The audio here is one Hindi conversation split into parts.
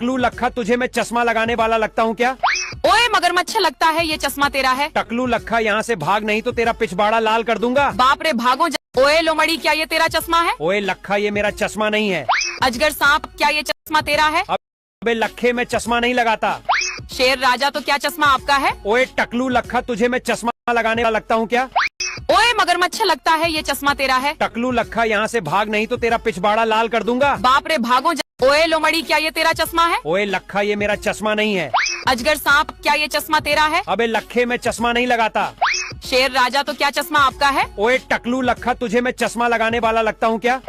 टकलू लखा तुझे मैं चश्मा लगाने वाला लगता हूँ क्या? ओए मगरमच्छ, लगता है ये चश्मा तेरा है। टकलू लखा यहाँ से भाग नहीं तो तेरा पिछवाड़ा लाल कर दूंगा। बाप रे, भागो ओए लोमड़ी, क्या ये तेरा चश्मा है? ओए लखा ये मेरा चश्मा नहीं है। अजगर सांप, क्या ये चश्मा तेरा है? अबे लखे मैं चश्मा नहीं लगाता। शेर राजा, तो क्या चश्मा आपका है? ओए टकलू लखा तुझे मैं चश्मा लगाने वाला लगता हूँ क्या? ओए मगरमच्छ, लगता है ये चश्मा तेरा है। टकलू लखा यहाँ से भाग नहीं तो तेरा पिछवाड़ा लाल कर दूंगा। बाप रे, भागो ओए लोमड़ी, क्या ये तेरा चश्मा है? ओए लखा ये मेरा चश्मा नहीं है। अजगर सांप, क्या ये चश्मा तेरा है? अबे लखे मैं चश्मा नहीं लगाता। शेर राजा, तो क्या चश्मा आपका है? ओए टकलू लखा तुझे मैं चश्मा लगाने वाला लगता हूँ क्या?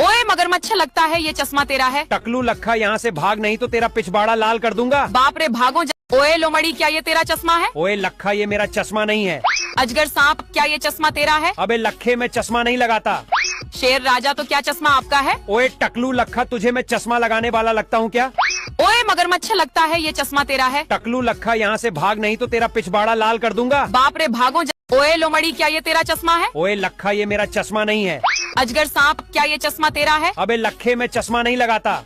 ओए मगरमच्छ, लगता है ये चश्मा तेरा है। टकलू लखा यहाँ से भाग नहीं तो तेरा पिछवाड़ा लाल कर दूंगा। बाप रे, भागो ओए लोमड़ी, क्या ये तेरा चश्मा है? ओए लखा ये मेरा चश्मा नहीं है। अजगर सांप, क्या ये चश्मा तेरा है? अबे लखे मैं चश्मा नहीं लगाता। शेर राजा, तो क्या चश्मा आपका है? ओए टकलू लखा तुझे मैं चश्मा लगाने वाला लगता हूँ क्या? ओए मगरमच्छ, लगता है ये चश्मा तेरा है। टकलू लखा यहाँ से भाग नहीं तो तेरा पिछवाड़ा लाल कर दूंगा। बाप रे, भागो ओए लोमड़ी, क्या ये तेरा चश्मा है? ओए लखा ये मेरा चश्मा नहीं है। अजगर सांप, क्या ये चश्मा तेरा है? अबे लखे मैं चश्मा नहीं लगाता।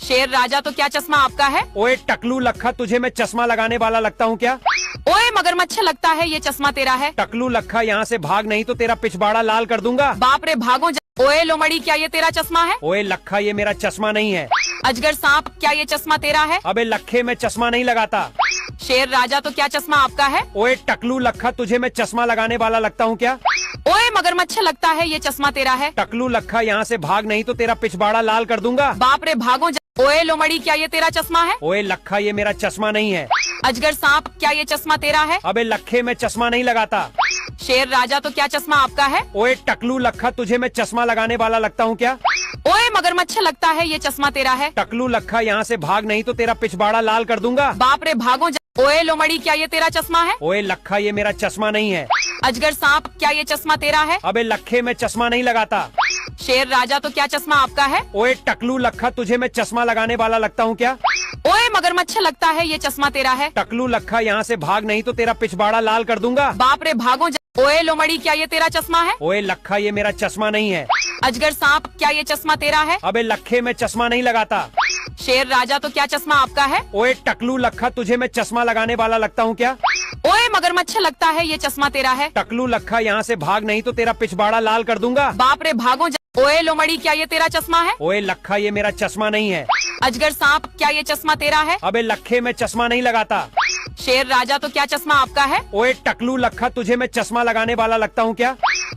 शेर राजा, तो क्या चश्मा आपका है? ओए टकलू लखा तुझे मैं चश्मा लगाने वाला लगता हूँ क्या? ओए मगरमच्छ, लगता है ये चश्मा तेरा है। टकलू लखा यहाँ से भाग नहीं तो तेरा पिछवाड़ा लाल कर दूंगा। बाप रे, भागो ओए लोमड़ी, क्या ये तेरा चश्मा है? ओए लखा ये मेरा चश्मा नहीं है। अजगर सांप, क्या ये चश्मा तेरा है? अबे लखे मैं चश्मा नहीं लगाता। शेर राजा, तो क्या चश्मा आपका है? ओए टकलू लखा तुझे मैं चश्मा लगाने वाला लगता हूँ क्या? ओए मगरमच्छ, लगता है ये चश्मा तेरा है। टकलू लखा यहाँ से भाग नहीं तो तेरा पिछवाड़ा लाल कर दूंगा। बाप रे, भागो ओए लोमड़ी, क्या ये तेरा चश्मा है? ओए लखा ये मेरा चश्मा नहीं है। अजगर सांप, क्या ये चश्मा तेरा है? अबे लखे मैं चश्मा नहीं लगाता। शेर राजा, तो क्या चश्मा आपका है? ओए टकलू लखा तुझे मैं चश्मा लगाने वाला लगता हूँ क्या? ओए मगरमच्छ, लगता है ये चश्मा तेरा है। टकलू लखा यहाँ से भाग नहीं तो तेरा पिछवाड़ा लाल कर दूंगा। बाप रे, भागो ओए लोमड़ी, क्या ये तेरा चश्मा है? ओए लखा ये मेरा चश्मा नहीं है। अजगर सांप, क्या ये चश्मा तेरा है? अबे लखे मैं चश्मा नहीं लगाता। शेर राजा, तो क्या चश्मा आपका है? ओए टकलू लखा तुझे मैं चश्मा लगाने वाला लगता हूँ क्या? ओए मगरमच्छ, लगता है ये चश्मा तेरा है। टकलू लखा यहाँ से भाग नहीं तो तेरा पिछवाड़ा लाल कर दूंगा। बाप रे, भागो ओए लोमड़ी, क्या ये तेरा चश्मा है? ओए लखा ये मेरा चश्मा नहीं है। अजगर सांप, क्या ये चश्मा तेरा है? अबे लखे मैं चश्मा नहीं लगाता। शेर राजा, तो क्या चश्मा आपका है? ओए टकलू लखा तुझे मैं चश्मा लगाने वाला लगता हूँ क्या? ओए मगरमच्छ, लगता है ये चश्मा तेरा है। टकलू लखा यहाँ से भाग नहीं तो तेरा पिछवाड़ा लाल कर दूंगा। बाप रे, भागो ओए लोमड़ी, क्या ये तेरा चश्मा है? ओए लखा ये मेरा चश्मा नहीं है। अजगर सांप, क्या ये चश्मा तेरा है? अबे लखे मैं चश्मा नहीं लगाता। शेर राजा, तो क्या चश्मा आपका है? ओए टकलू लखा तुझे मैं चश्मा लगाने वाला लगता हूँ क्या?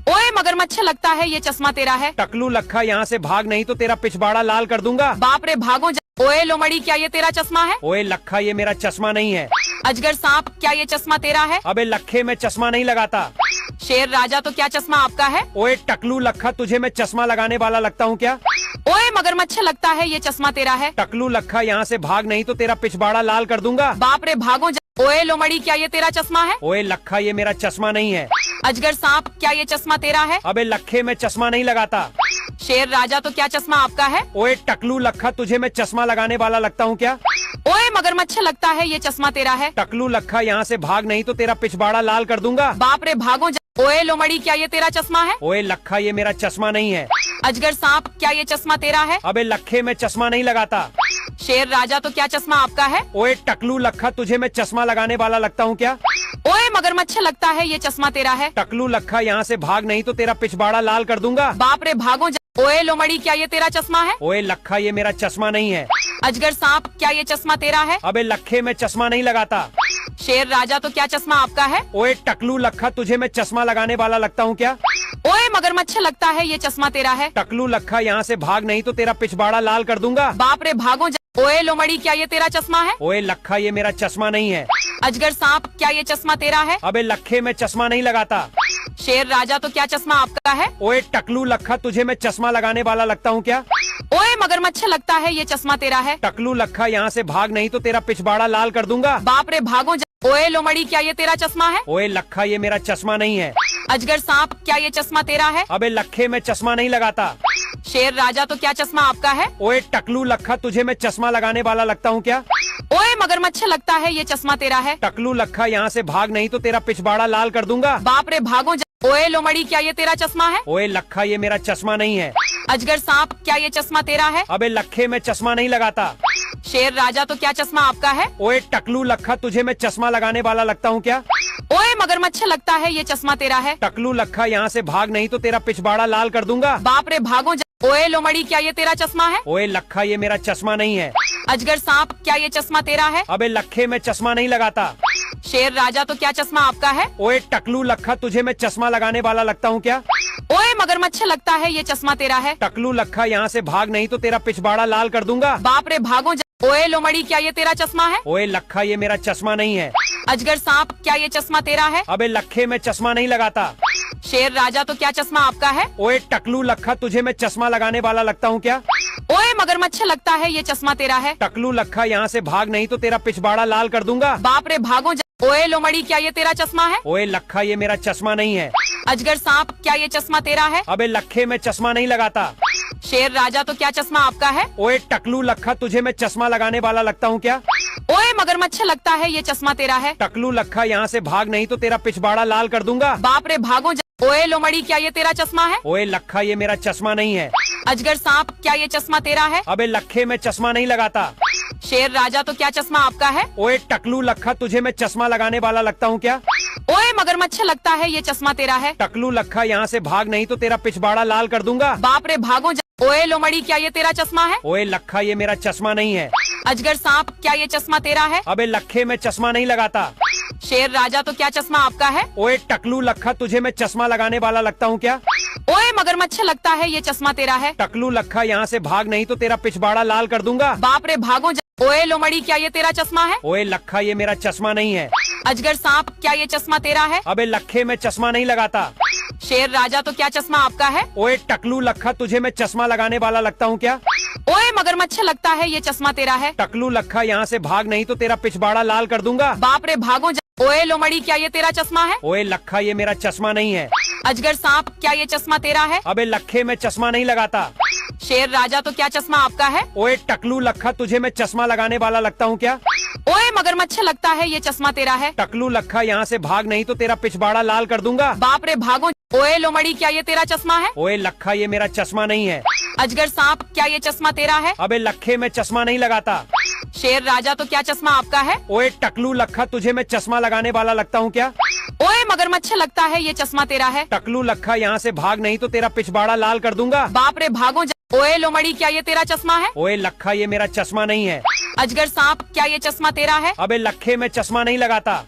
ओए मगरमच्छ, लगता है ये चश्मा तेरा है। टकलू लखा यहाँ से भाग नहीं तो तेरा पिछवाड़ा लाल कर दूंगा। बाप रे, भागो ओए लोमड़ी, क्या ये तेरा चश्मा है? ओए लखा ये मेरा चश्मा नहीं है। अजगर सांप, क्या ये चश्मा तेरा है? अबे लखे मैं चश्मा नहीं लगाता। शेर राजा, तो क्या चश्मा आपका है? ओए टकलू लखा तुझे मैं चश्मा लगाने वाला लगता हूँ क्या? ओए मगरमच्छ, लगता है ये चश्मा तेरा है। टकलू लखा यहाँ से भाग नहीं तो तेरा पिछवाड़ा लाल कर दूंगा। बाप रे, भागो ओए लोमड़ी, क्या ये तेरा चश्मा है? ओए लखा ये मेरा चश्मा नहीं है। अजगर सांप, क्या ये चश्मा तेरा है? अबे लखे मैं चश्मा नहीं लगाता। शेर राजा, तो क्या चश्मा आपका है? ओए टकलू लखा तुझे मैं चश्मा लगाने वाला लगता हूँ क्या? ओए मगरमच्छ, लगता है ये चश्मा तेरा है। टकलू लखा यहाँ से भाग नहीं तो तेरा पिछवाड़ा लाल कर दूंगा। बाप रे, भागो ओए लोमड़ी, क्या ये तेरा चश्मा है? ओए लखा ये मेरा चश्मा नहीं है। अजगर सांप, क्या ये चश्मा तेरा है? अबे लखे मैं चश्मा नहीं लगाता। शेर राजा, तो क्या चश्मा आपका है? ओए टकलू लखा तुझे मैं चश्मा लगाने वाला लगता हूँ क्या? ओए मगरमच्छ, लगता है ये चश्मा तेरा है। टकलू लखा यहाँ से भाग नहीं तो तेरा पिछवाड़ा लाल कर दूंगा। बाप रे, भागो ओए लोमड़ी, क्या ये तेरा चश्मा है? ओए लखा ये मेरा चश्मा नहीं है। अजगर सांप, क्या ये चश्मा तेरा है? अबे लखे मैं चश्मा नहीं लगाता। शेर राजा, तो क्या चश्मा आपका है? ओए टकलू लखा तुझे मैं चश्मा लगाने वाला लगता हूँ क्या? ओए मगरमच्छ, लगता है ये चश्मा तेरा है। टकलू लखा यहाँ से भाग नहीं तो तेरा पिछवाड़ा लाल कर दूंगा। बाप रे, भागो ओए लोमड़ी, क्या ये तेरा चश्मा है? ओए लखा ये मेरा चश्मा नहीं है। अजगर सांप, क्या ये चश्मा तेरा है? अबे लखे मैं चश्मा नहीं लगाता। शेर राजा, तो क्या चश्मा आपका है? ओए टकलू लखा तुझे मैं चश्मा लगाने वाला लगता हूँ क्या? ओए मगरमच्छ, लगता है ये चश्मा तेरा है। टकलू लखा यहाँ से भाग नहीं तो तेरा पिछवाड़ा लाल कर दूंगा। बाप रे, भागो ओए लोमड़ी, क्या ये तेरा चश्मा है? ओए लखा ये मेरा चश्मा नहीं है। अजगर सांप, क्या ये चश्मा तेरा है? अबे लखे मैं चश्मा नहीं लगाता। शेर राजा, तो क्या चश्मा आपका है? ओए टकलू लखा तुझे मैं चश्मा लगाने वाला लगता हूँ क्या? ओए मगरमच्छ, लगता है ये चश्मा तेरा है। टकलू लखा यहाँ से भाग नहीं तो तेरा पिछवाड़ा लाल कर दूंगा। बाप रे, भागो ओए लोमड़ी, क्या ये तेरा चश्मा है? ओए लखा ये मेरा चश्मा नहीं है। अजगर सांप, क्या ये चश्मा तेरा है? अबे लखे मैं चश्मा नहीं लगाता। शेर राजा तो क्या चश्मा आपका है? ओए टकलू लखा, तुझे मैं चश्मा लगाने वाला लगता हूँ क्या? ओए मगरमच्छ लगता है ये चश्मा तेरा है? टकलू लखा, यहाँ से भाग नहीं तो तेरा पिछवाड़ा लाल कर दूंगा। बाप रे भागो ओए लोमड़ी क्या ये तेरा चश्मा है? ओए लखा, ये मेरा चश्मा नहीं है। अजगर सांप क्या ये चश्मा तेरा है? अबे लखे, मैं चश्मा नहीं लगाता। शेर राजा तो क्या चश्मा आपका है? ओए टकलू लखा, तुझे मैं चश्मा लगाने वाला लगता हूँ क्या? ओए मगरमच्छ लगता है ये चश्मा तेरा है? टकलू लखा, यहाँ से भाग नहीं तो तेरा पिछवाड़ा लाल कर दूंगा। बाप रे भागो ओए लोमड़ी क्या ये तेरा चश्मा है? ओए लखा, ये मेरा चश्मा नहीं है। अजगर सांप क्या ये चश्मा तेरा है? अबे लखे, मैं चश्मा नहीं लगाता। शेर राजा तो क्या चश्मा आपका है? ओए टकलू लखा, तुझे मैं चश्मा लगाने वाला लगता हूँ क्या? ओए मगरमच्छ लगता है ये चश्मा तेरा है? टकलू लखा, यहाँ से भाग नहीं तो तेरा पिछवाड़ा लाल कर दूंगा। बाप रे भागो ओए लोमड़ी क्या ये तेरा चश्मा है? ओए लखा, ये मेरा चश्मा नहीं है। अजगर सांप क्या ये चश्मा तेरा है? अबे लखे, मैं चश्मा नहीं लगाता। शेर राजा तो क्या चश्मा आपका है? ओए टकलू लखा, तुझे मैं चश्मा लगाने वाला लगता हूँ क्या? ओए मगरमच्छ लगता है ये चश्मा तेरा है? टकलू लखा, यहाँ से भाग नहीं तो तेरा पिछवाड़ा लाल कर दूंगा। बाप रे भागो ओए लोमड़ी क्या ये तेरा चश्मा है? ओए लखा, ये मेरा चश्मा नहीं है। अजगर सांप क्या ये चश्मा तेरा है? अबे लखे, मैं चश्मा नहीं लगाता। शेर राजा तो क्या चश्मा आपका है? ओए टकलू लखा, तुझे मैं चश्मा लगाने वाला लगता हूँ क्या? ओए मगरमच्छ लगता है ये चश्मा तेरा है? टकलू लखा, यहाँ से भाग नहीं तो तेरा पिछवाड़ा लाल कर दूंगा। बाप रे भागो ओए लोमड़ी क्या ये तेरा चश्मा है? ओए लखा, ये मेरा चश्मा नहीं है। अजगर सांप क्या ये चश्मा तेरा है? अबे लखे, मैं चश्मा नहीं लगाता। शेर राजा तो क्या चश्मा आपका है? ओए टकलू लखा, तुझे मैं चश्मा लगाने वाला लगता हूँ क्या? ओए मगरमच्छ लगता है ये चश्मा तेरा है? टकलू लखा, यहाँ से भाग नहीं तो तेरा पिछवाड़ा लाल कर दूंगा। बाप रे भागो ओए लोमड़ी क्या ये तेरा चश्मा है? ओए लखा, ये मेरा चश्मा नहीं है। अजगर सांप क्या ये चश्मा तेरा है? अबे लखे, मैं चश्मा नहीं लगाता। शेर राजा तो क्या चश्मा आपका है? ओए टकलू लखा, तुझे मैं चश्मा लगाने वाला लगता हूँ क्या? ओए मगरमच्छ लगता है ये चश्मा तेरा है? टकलू लखा, यहाँ से भाग नहीं तो तेरा पिछवाड़ा लाल कर दूंगा। बाप रे भागो ओए लोमड़ी क्या ये तेरा चश्मा है? ओए लखा, ये मेरा चश्मा नहीं है। अजगर सांप क्या ये चश्मा तेरा है? अबे लखे, मैं चश्मा नहीं लगाता। शेर राजा तो क्या चश्मा आपका है? ओए टकलू लखा, तुझे मैं चश्मा लगाने वाला लगता हूँ क्या? ओए मगरमच्छ लगता है ये चश्मा तेरा है? टकलू लखा, यहाँ से भाग नहीं तो तेरा पिछवाड़ा लाल कर दूंगा। बाप रे भागो ओए लोमड़ी क्या ये तेरा चश्मा है? ओए लखा, ये मेरा चश्मा नहीं है। अजगर सांप क्या ये चश्मा तेरा है? अबे लखे, मैं चश्मा नहीं लगाता। शेर राजा तो क्या चश्मा आपका है? ओए टकलू लखा, तुझे मैं चश्मा लगाने वाला लगता हूँ क्या? ओए मगरमच्छ लगता है ये चश्मा तेरा है? टकलू लखा, यहाँ से भाग नहीं तो तेरा पिछवाड़ा लाल कर दूंगा। बाप रे भागो ओए लोमड़ी क्या ये तेरा चश्मा है? ओए लखा, ये मेरा चश्मा नहीं है। अजगर सांप क्या ये चश्मा तेरा है? अबे लखे, मैं चश्मा नहीं लगाता।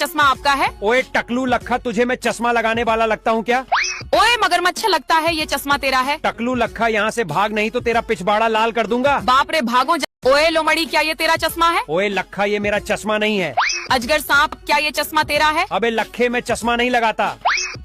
शेर राजा तो क्या चश्मा आपका है? ओए टकलू लखा, तुझे मैं चश्मा लगाने वाला लगता हूँ क्या? ओए मगरमच्छ लगता है ये चश्मा तेरा है? टकलू लखा, यहाँ से भाग नहीं तो तेरा पिछवाड़ा लाल कर दूंगा। बाप रे भागो ओए लोमड़ी क्या ये तेरा चश्मा है? ओए लखा, ये मेरा चश्मा नहीं है। अजगर सांप क्या ये चश्मा तेरा है? अबे लखे, मैं चश्मा नहीं लगाता।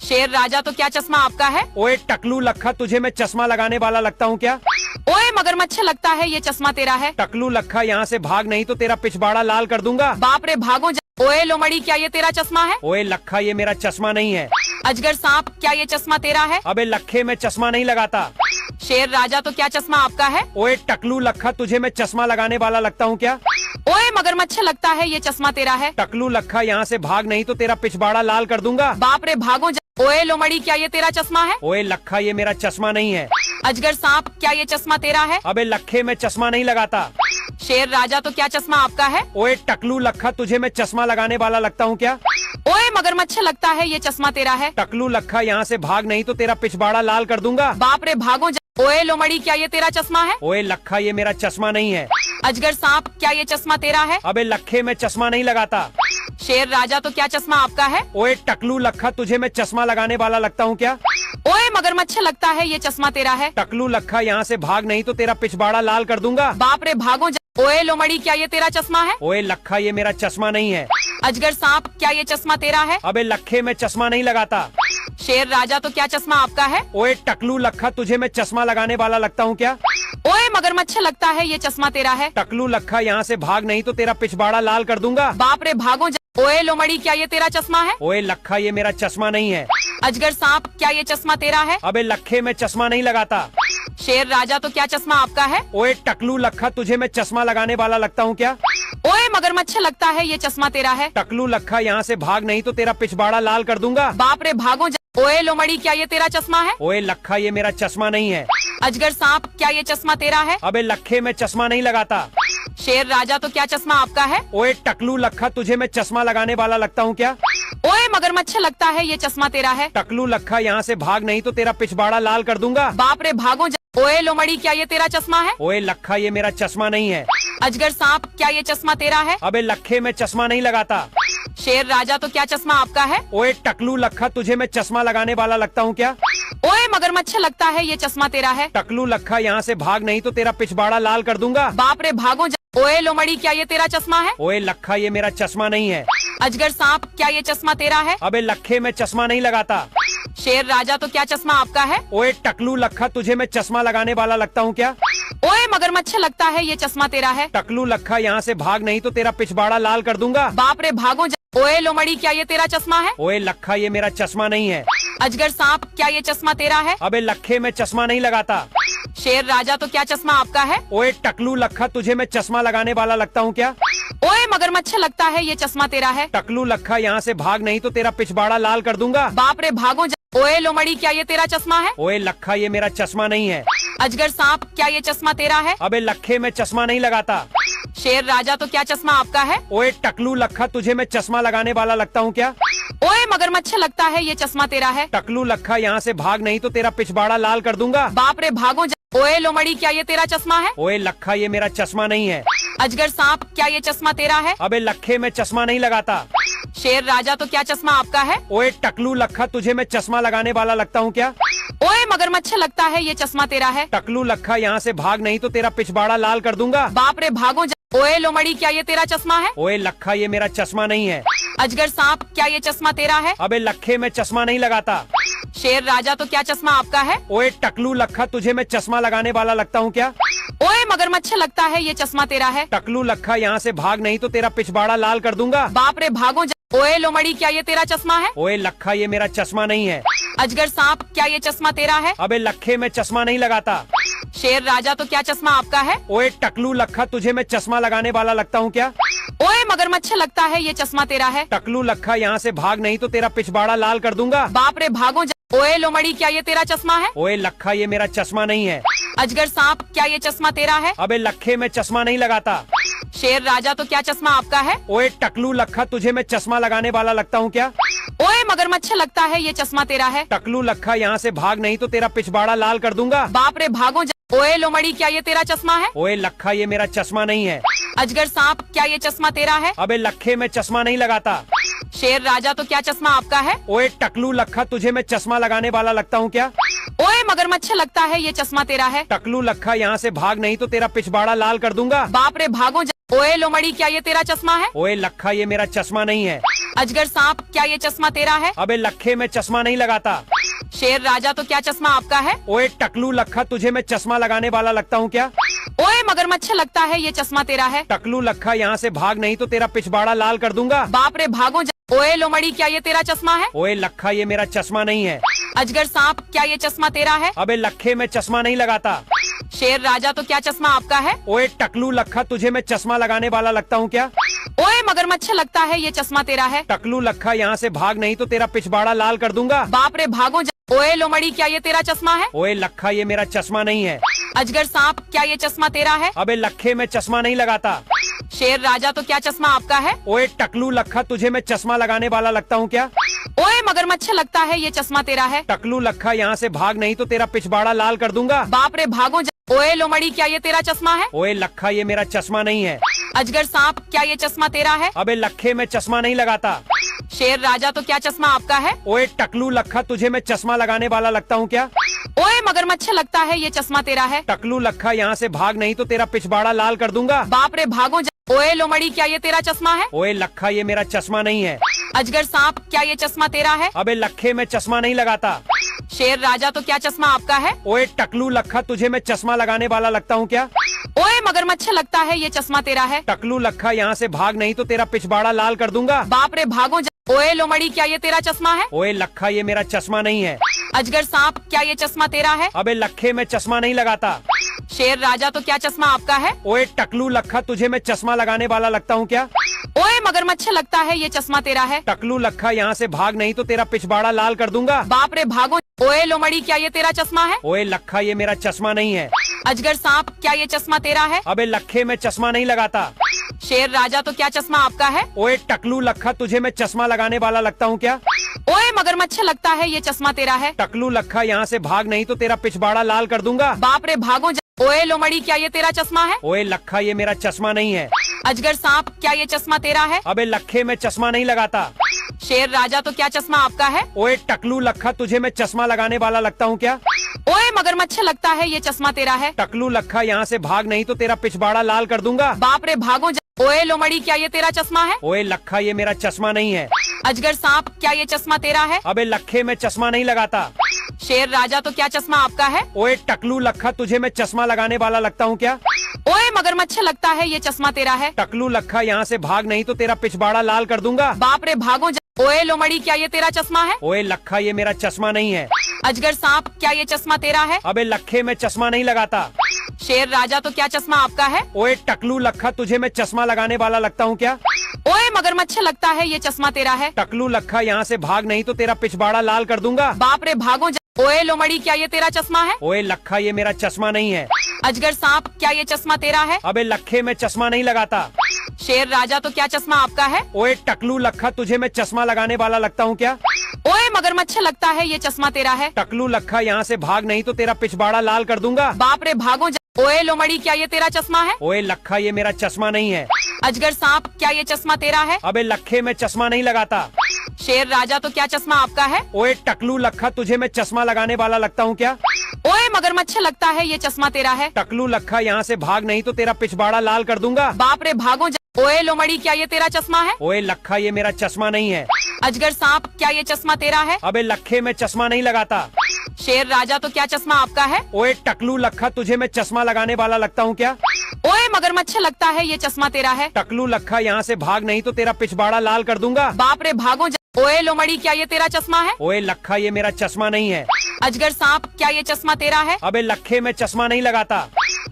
शेर राजा तो क्या चश्मा आपका है? ओए टकलू लखा, तुझे मैं चश्मा लगाने वाला लगता हूँ क्या? ओए मगरमच्छ लगता है ये चश्मा तेरा है? टकलू लखा, यहाँ से भाग नहीं तो तेरा पिछवाड़ा लाल कर दूंगा। बाप रे भागो ओए लोमड़ी क्या ये तेरा चश्मा है? ओए लखा, ये मेरा चश्मा नहीं है। अजगर सांप क्या ये चश्मा तेरा है? अबे लखे, मैं चश्मा नहीं लगाता। शेर राजा तो क्या चश्मा आपका है? ओए टकलू लखा, तुझे मैं चश्मा लगाने वाला लगता हूँ क्या? ओए मगरमच्छ लगता है ये चश्मा तेरा है? टकलू लखा, यहाँ से भाग नहीं तो तेरा पिछवाड़ा लाल कर दूंगा। बाप रे भागो ओए लोमड़ी क्या ये तेरा चश्मा है? ओए लखा, ये मेरा चश्मा नहीं है। अजगर सांप क्या ये चश्मा तेरा है? अबे लखे, मैं चश्मा नहीं लगाता। शेर राजा तो क्या चश्मा आपका है? ओए टकलू लखा, तुझे मैं चश्मा लगाने वाला लगता हूँ क्या? ओए मगरमच्छ लगता है ये चश्मा तेरा है? टकलू लखा, यहाँ से भाग नहीं तो तेरा पिछवाड़ा लाल कर दूंगा। बाप रे भागो ओए लोमड़ी क्या ये तेरा चश्मा है? ओए लखा, ये मेरा चश्मा नहीं है। अजगर सांप क्या ये चश्मा तेरा है? अबे लखे, मैं चश्मा नहीं लगाता। शेर राजा तो क्या चश्मा आपका है? ओए टकलू लखा, तुझे मैं चश्मा लगाने वाला लगता हूँ क्या? ओए मगरमच्छ लगता है ये चश्मा तेरा है? टकलू लखा, यहाँ से भाग नहीं तो तेरा पिछवाड़ा लाल कर दूंगा। बाप रे भागो ओए लोमड़ी क्या ये तेरा चश्मा है? ओए लखा, ये मेरा चश्मा नहीं है। अजगर सांप क्या ये चश्मा तेरा है? अबे लखे, मैं चश्मा नहीं लगाता। शेर राजा तो क्या चश्मा आपका है? ओए टकलू लखा, तुझे मैं चश्मा लगाने वाला लगता हूँ क्या? ओए मगरमच्छ लगता है ये चश्मा तेरा है? टकलू लखा, यहाँ से भाग नहीं तो तेरा पिछवाड़ा लाल कर दूंगा। बाप रे भागो ओए लोमड़ी क्या ये तेरा चश्मा है? ओए लखा, ये मेरा चश्मा नहीं है। अजगर सांप क्या ये चश्मा तेरा है? अबे लखे, मैं चश्मा नहीं लगाता। शेर राजा तो क्या चश्मा आपका है? ओए टकलू लखा, तुझे मैं चश्मा लगाने वाला लगता हूँ क्या? ओए मगरमच्छ लगता है ये चश्मा तेरा है? टकलू लखा, यहाँ से भाग नहीं तो तेरा पिछवाड़ा लाल कर दूंगा। बाप रे भागो ओए लोमड़ी क्या ये तेरा चश्मा है? ओए लखा ये मेरा चश्मा नहीं है। अजगर सांप क्या ये चश्मा तेरा है? अबे लखे मैं चश्मा नहीं लगाता। शेर राजा तो क्या चश्मा आपका है? ओए टकलू लखा तुझे मैं चश्मा लगाने वाला लगता हूँ क्या? ओए मगरमच्छ लगता है ये चश्मा तेरा है। टकलू लखा यहाँ से भाग नहीं तो तेरा पिछवाड़ा लाल कर दूंगा। बाप रे भागो ओए लोमड़ी क्या ये तेरा चश्मा है? ओए लखा ये मेरा चश्मा नहीं है। अजगर सांप क्या ये चश्मा तेरा है? अबे लखे मैं चश्मा नहीं लगाता। शेर राजा तो क्या चश्मा आपका है? ओए टकलू लखा तुझे मैं चश्मा लगाने वाला लगता हूँ क्या? ओए मगरमच्छ लगता है ये चश्मा तेरा है। टकलू लखा यहाँ से भाग नहीं तो तेरा पिछवाड़ा लाल कर दूंगा। बाप रे भागो ओए लोमड़ी क्या ये तेरा चश्मा है? ओए लखा ये मेरा चश्मा नहीं है। अजगर सांप क्या ये चश्मा तेरा है? अबे लखे मैं चश्मा नहीं लगाता। शेर राजा तो क्या चश्मा आपका है? ओए टकलू लखा तुझे मैं चश्मा लगाने वाला लगता हूँ क्या? ओए मगरमच्छ लगता है ये चश्मा तेरा है। टकलू लखा यहाँ से भाग नहीं तो तेरा पिछवाड़ा लाल कर दूंगा। बाप रे भागो ओए लोमड़ी क्या ये तेरा चश्मा है? ओए लखा ये मेरा चश्मा नहीं है। अजगर सांप क्या ये चश्मा तेरा है? अबे लखे मैं चश्मा नहीं लगाता। शेर राजा तो क्या चश्मा आपका है? ओए टकलू लखा तुझे मैं चश्मा लगाने वाला लगता हूँ क्या? ओए मगरमच्छ लगता है ये चश्मा तेरा है। टकलू लखा यहाँ से भाग नहीं तो तेरा पिछवाड़ा लाल कर दूंगा। बाप रे भागो ओए लोमड़ी क्या ये तेरा चश्मा है? ओए लखा ये मेरा चश्मा नहीं है। अजगर सांप क्या ये चश्मा तेरा है? अबे लखे मैं चश्मा नहीं लगाता। शेर राजा तो क्या चश्मा आपका है? ओए टकलू लखा तुझे मैं चश्मा लगाने वाला लगता हूँ क्या? ओए मगरमच्छ लगता है ये चश्मा तेरा है। टकलू लखा यहाँ से भाग नहीं तो तेरा पिछवाड़ा लाल कर दूंगा। बाप रे भागो ओए लोमड़ी क्या ये तेरा चश्मा है? ओए लखा ये मेरा चश्मा नहीं है। अजगर सांप क्या ये चश्मा तेरा है? अबे लखे मैं चश्मा नहीं लगाता। शेर राजा तो क्या चश्मा आपका है? ओए टकलू लखा तुझे मैं चश्मा लगाने वाला लगता हूँ क्या? ओए मगरमच्छ लगता है ये चश्मा तेरा है। टकलू लखा यहाँ से भाग नहीं तो तेरा पिछवाड़ा लाल कर दूंगा। बाप रे भागो ओए लोमड़ी क्या ये तेरा चश्मा है? ओए लखा ये मेरा चश्मा नहीं है। अजगर सांप क्या ये चश्मा तेरा है? अबे लखे मैं चश्मा नहीं लगाता। शेर राजा तो क्या चश्मा आपका है? ओए टकलू लखा तुझे मैं चश्मा लगाने वाला लगता हूँ क्या? ओए मगरमच्छ लगता है ये चश्मा तेरा है। टकलू लखा यहाँ से भाग नहीं तो तेरा पिछवाड़ा लाल कर दूंगा। बाप रे भागो ओए लोमड़ी क्या ये तेरा चश्मा है? ओए लखा ये मेरा चश्मा नहीं है। अजगर सांप क्या ये चश्मा तेरा है? अबे लखे मैं चश्मा नहीं लगाता। शेर राजा तो क्या चश्मा आपका है? ओए टकलू लखा तुझे मैं चश्मा लगाने वाला लगता हूँ क्या? ओए मगरमच्छ लगता है ये चश्मा तेरा है। टकलू लखा यहाँ से भाग नहीं तो तेरा पिछवाड़ा लाल कर दूंगा। बाप रे भागो ओए लोमड़ी क्या ये तेरा चश्मा है? ओए लखा ये मेरा चश्मा नहीं है। अजगर सांप क्या ये चश्मा तेरा है? अबे लखे मैं चश्मा नहीं लगाता। शेर राजा तो क्या चश्मा आपका है? ओए टकलू लखा तुझे मैं चश्मा लगाने वाला लगता हूँ क्या? ओए मगरमच्छ लगता है ये चश्मा तेरा है। टकलू लखा यहाँ से भाग नहीं तो तेरा पिछवाड़ा लाल कर दूंगा। बाप रे भागो ओए लोमड़ी क्या ये तेरा चश्मा है? ओए लखा ये मेरा चश्मा नहीं है। अजगर सांप क्या ये चश्मा तेरा है? अबे लखे मैं चश्मा नहीं लगाता। शेर राजा तो क्या चश्मा आपका है? ओए टकलू लखा तुझे मैं चश्मा लगाने वाला लगता हूँ क्या? ओए मगरमच्छ लगता है ये चश्मा तेरा है। टकलू लखा यहाँ से भाग नहीं तो तेरा पिछवाड़ा लाल कर दूंगा। बाप रे भागो ओए लोमड़ी क्या ये तेरा चश्मा है? ओए लखा ये मेरा चश्मा नहीं है। अजगर सांप क्या ये चश्मा तेरा है? अबे लखे मैं चश्मा नहीं लगाता। शेर राजा तो क्या चश्मा आपका है? ओए टकलू लखा तुझे मैं चश्मा लगाने वाला लगता हूँ क्या? ओए मगरमच्छ लगता है ये चश्मा तेरा है। टकलू लखा यहाँ से भाग नहीं तो तेरा पिछवाड़ा लाल कर दूंगा। बाप रे भागो ओए लोमड़ी क्या ये तेरा चश्मा है? ओए लखा ये मेरा चश्मा नहीं है। अजगर सांप क्या ये चश्मा तेरा है? अबे लखे मैं चश्मा नहीं लगाता। शेर राजा तो क्या चश्मा आपका है? ओए टकलू लखा तुझे मैं चश्मा लगाने वाला लगता हूँ क्या? ओए मगरमच्छ लगता है ये चश्मा तेरा है। टकलू लखा यहाँ से भाग नहीं तो तेरा पिछवाड़ा लाल कर दूंगा। बाप रे भागो ओए लोमड़ी क्या ये तेरा चश्मा है? ओए लखा ये मेरा चश्मा नहीं है। अजगर सांप क्या ये चश्मा तेरा है? अबे लखे मैं चश्मा नहीं लगाता। शेर राजा तो क्या चश्मा आपका है? ओए टकलू लखा तुझे मैं चश्मा लगाने वाला लगता हूँ क्या? ओए मगरमच्छ लगता है ये चश्मा तेरा है। टकलू लखा यहाँ से भाग नहीं तो तेरा पिछवाड़ा लाल कर दूंगा। बाप रे भागो ओए लोमड़ी क्या ये तेरा चश्मा है? ओए लखा ये मेरा चश्मा नहीं है। अजगर सांप क्या ये चश्मा तेरा है? अबे लखे मैं चश्मा नहीं लगाता। शेर राजा तो क्या चश्मा आपका है? ओए टकलू लखा तुझे मैं चश्मा लगाने वाला लगता हूँ क्या? ओए मगरमच्छ लगता है ये चश्मा तेरा है। टकलू लखा यहाँ से भाग नहीं तो तेरा पिछवाड़ा लाल कर दूंगा। बाप रे भागो ओए लोमड़ी क्या ये तेरा चश्मा है? ओए लखा ये मेरा चश्मा नहीं है। अजगर सांप क्या ये चश्मा तेरा है? अबे लखे मैं चश्मा नहीं लगाता। शेर राजा तो क्या चश्मा आपका है? ओए टकलू लखा तुझे मैं चश्मा लगाने वाला लगता हूँ क्या? ओए मगरमच्छ लगता है ये चश्मा तेरा है। टकलू लखा यहाँ से भाग नहीं तो तेरा पिछवाड़ा लाल कर दूंगा। बाप रे भागो ओए लोमड़ी क्या ये तेरा चश्मा है? ओए लखा ये मेरा चश्मा नहीं है। अजगर सांप क्या ये चश्मा तेरा है? अबे लखे मैं चश्मा नहीं लगाता। शेर राजा तो क्या चश्मा आपका है? ओए टकलू लखा, तुझे मैं चश्मा लगाने वाला लगता हूँ क्या? ओए मगरमच्छ, लगता है ये चश्मा तेरा है। टकलू लखा, यहाँ से भाग नहीं तो तेरा पिछवाड़ा लाल कर दूंगा। बाप रे भागो। ओए लोमड़ी, क्या ये तेरा चश्मा है? ओए लखा, ये मेरा चश्मा नहीं है। अजगर सांप, क्या ये चश्मा तेरा है? अबे लखे, मैं चश्मा नहीं लगाता। शेर राजा तो क्या चश्मा आपका है? ओए टकलू लखा, तुझे मैं चश्मा लगाने वाला लगता हूँ क्या? ओए मगरमच्छ, लगता है ये चश्मा तेरा है। टकलू लखा, यहाँ से भाग नहीं तो तेरा पिछवाड़ा लाल कर दूंगा। बाप रे भागो। ओए लोमड़ी, क्या ये तेरा चश्मा है? ओए लखा, ये मेरा चश्मा नहीं है। अजगर सांप, क्या ये चश्मा तेरा है? अबे लखे, मैं चश्मा नहीं लगाता। शेर राजा तो क्या चश्मा आपका है? ओए टकलू लखा, तुझे मैं चश्मा लगाने वाला लगता हूँ क्या? ओए मगरमच्छ, लगता है ये चश्मा तेरा है। टकलू लखा, यहाँ से भाग नहीं तो तेरा पिछवाड़ा लाल कर दूंगा। बाप रे भागो। ओए लोमड़ी, क्या ये तेरा चश्मा है? ओए लखा, ये मेरा चश्मा नहीं है। अजगर सांप, क्या ये चश्मा तेरा है? अबे लखे, मैं चश्मा नहीं लगाता। शेर राजा तो क्या चश्मा आपका है? ओए टकलू लखा, तुझे मैं चश्मा लगाने वाला लगता हूँ क्या? ओए मगरमच्छ, लगता है ये चश्मा तेरा है। टकलू लखा, यहाँ से भाग नहीं तो तेरा पिछवाड़ा लाल कर दूंगा। बाप रे भागो। ओए लोमड़ी, क्या ये तेरा चश्मा है? ओए लखा, ये मेरा चश्मा नहीं है। अजगर सांप, क्या ये चश्मा तेरा है? अबे लखे, मैं चश्मा नहीं लगाता। शेर राजा तो क्या चश्मा आपका है? ओए टकलू लखा, तुझे मैं चश्मा लगाने वाला लगता हूँ क्या? ओए मगरमच्छ, लगता है ये चश्मा तेरा है। टकलू लखा, यहाँ से भाग नहीं तो तेरा पिछवाड़ा लाल कर दूंगा। बाप रे भागो। ओए लोमड़ी, क्या ये तेरा चश्मा है? ओए लखा, ये मेरा चश्मा नहीं है। अजगर सांप, क्या ये चश्मा तेरा है? अबे लखे, मैं चश्मा नहीं लगाता। शेर राजा तो क्या चश्मा आपका है? ओए टकलू लखा, तुझे मैं चश्मा लगाने वाला लगता हूँ क्या? ओए मगरमच्छ, लगता है ये चश्मा तेरा है। टकलू लखा, यहाँ से भाग नहीं तो तेरा पिछवाड़ा लाल कर दूंगा। बाप रे भागो। ओए लोमड़ी, क्या ये तेरा चश्मा है? ओए लखा, ये मेरा चश्मा नहीं है। अजगर सांप, क्या ये चश्मा तेरा है? अबे लखे, मैं चश्मा नहीं लगाता। शेर राजा तो क्या चश्मा आपका है? ओए टकलू लखा, तुझे मैं चश्मा लगाने वाला लगता हूँ क्या? ओए मगरमच्छ, लगता है ये चश्मा तेरा है। टकलू लखा, यहाँ से भाग नहीं तो तेरा पिछवाड़ा लाल कर दूंगा। बाप रे भागो। ओए लोमड़ी, क्या ये तेरा चश्मा है? ओए लखा, ये मेरा चश्मा नहीं है। अजगर सांप, क्या ये चश्मा तेरा है? अबे लखे, मैं चश्मा नहीं लगाता। शेर राजा तो क्या चश्मा आपका है? ओए टकलू लखा, तुझे मैं चश्मा लगाने वाला लगता हूँ क्या? ओए मगरमच्छ, लगता है ये चश्मा तेरा है। टकलू लखा, यहाँ से भाग नहीं तो तेरा पिछवाड़ा लाल कर दूंगा। बाप रे भागो। ओए लोमड़ी, क्या ये तेरा चश्मा है? ओए लखा, ये मेरा चश्मा नहीं है। अजगर सांप, क्या ये चश्मा तेरा है? अबे लखे, मैं चश्मा नहीं लगाता।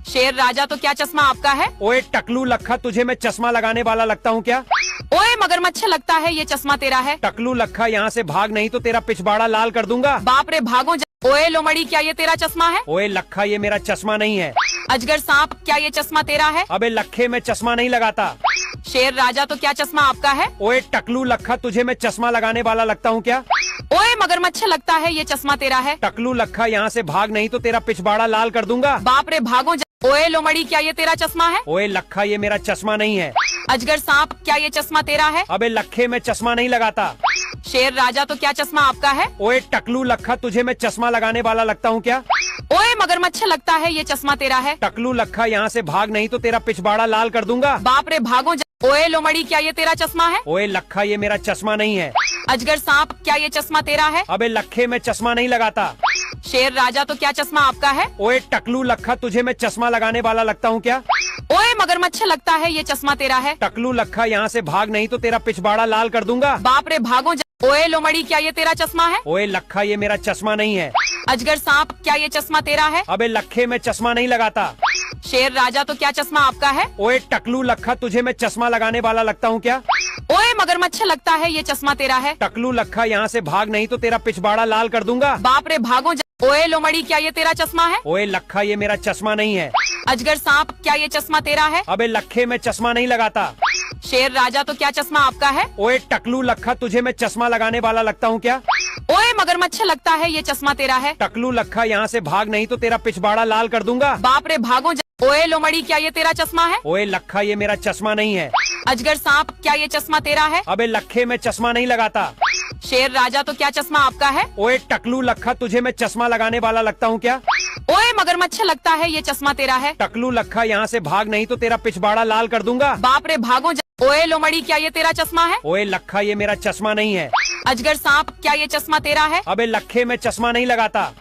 शेर राजा तो क्या चश्मा आपका है? ओए टकलू लखा, तुझे मैं चश्मा लगाने वाला लगता हूँ क्या? ओए मगरमच्छ, लगता है ये चश्मा तेरा है। टकलू लखा, यहाँ से भाग नहीं तो तेरा पिछवाड़ा लाल कर दूंगा। बाप रे भागो। ओए लोमड़ी, क्या ये तेरा चश्मा है? ओए लखा, ये मेरा चश्मा नहीं है। अजगर सांप, क्या ये चश्मा तेरा है? अबे लखे, मैं चश्मा नहीं लगाता। शेर राजा तो क्या चश्मा आपका है? ओए टकलू लखा, तुझे मैं चश्मा लगाने वाला लगता हूँ क्या? ओए मगरमच्छ, लगता है ये चश्मा तेरा है। टकलू लखा, यहाँ से भाग नहीं तो तेरा पिछवाड़ा लाल कर दूंगा। बाप रे भागो। ओए लोमड़ी, क्या ये तेरा चश्मा है? ओए लखा, ये मेरा चश्मा नहीं है। अजगर सांप, क्या ये चश्मा तेरा है? अबे लखे, मैं चश्मा नहीं लगाता। शेर राजा तो क्या चश्मा आपका है? ओए टकलू लखा, तुझे मैं चश्मा लगाने वाला लगता हूँ क्या? ओए मगरमच्छ, लगता है ये चश्मा तेरा है। टकलू लखा, यहाँ से भाग नहीं तो तेरा पिछवाड़ा लाल कर दूंगा। बाप रे भागो। ओए लोमड़ी, क्या ये तेरा चश्मा है? ओए लखा, ये मेरा चश्मा नहीं है। अजगर सांप, क्या ये चश्मा तेरा है? अबे लखे, मैं चश्मा नहीं लगाता। शेर राजा तो क्या चश्मा आपका है? ओए टकलू लखा, तुझे मैं चश्मा लगाने वाला लगता हूँ क्या? ओए मगरमच्छ, लगता है ये चश्मा तेरा है। टकलू लखा, यहाँ से भाग नहीं तो तेरा पिछवाड़ा लाल कर दूंगा। बाप रे भागो। ओए लोमड़ी, क्या ये तेरा चश्मा है? ओए लखा, ये मेरा चश्मा नहीं है। अजगर सांप, क्या ये चश्मा तेरा है? अबे लखे, मैं चश्मा नहीं लगाता। शेर राजा तो क्या चश्मा आपका है? ओए टकलू लखा, तुझे मैं चश्मा लगाने वाला लगता हूँ क्या? ओए मगरमच्छ, लगता है ये चश्मा तेरा है। टकलू लखा, यहाँ से भाग नहीं तो तेरा पिछवाड़ा लाल कर दूंगा। बाप रे भागो। ओए लोमड़ी, क्या ये तेरा चश्मा है? ओए लखा, ये मेरा चश्मा नहीं है। अजगर सांप, क्या ये चश्मा तेरा है? अबे लखे, मैं चश्मा नहीं लगाता। शेर राजा तो क्या चश्मा आपका है? ओए टकलू लखा, तुझे मैं चश्मा लगाने वाला लगता हूँ क्या? ओए मगरमच्छ, लगता है ये चश्मा तेरा है। टकलू लखा, यहाँ से भाग नहीं तो तेरा पिछवाड़ा लाल कर दूंगा। बाप रे भागो। ओए लोमड़ी, क्या ये तेरा चश्मा है? ओए लखा, ये मेरा चश्मा नहीं है। अजगर सांप, क्या ये चश्मा तेरा है? अबे लखे, मैं चश्मा नहीं लगाता। शेर राजा तो क्या चश्मा आपका है? ओए टकलू लखा, तुझे मैं चश्मा लगाने वाला लगता हूँ क्या? ओए मगरमच्छ, लगता है ये चश्मा तेरा है। टकलू लखा, यहाँ से भाग नहीं तो तेरा पिछवाड़ा लाल कर दूंगा। बाप रे भागो। ओए लोमड़ी, क्या ये तेरा चश्मा है? ओए लखा, ये मेरा चश्मा नहीं है। अजगर सांप, क्या ये चश्मा तेरा है? अबे लखे, मैं चश्मा नहीं लगाता।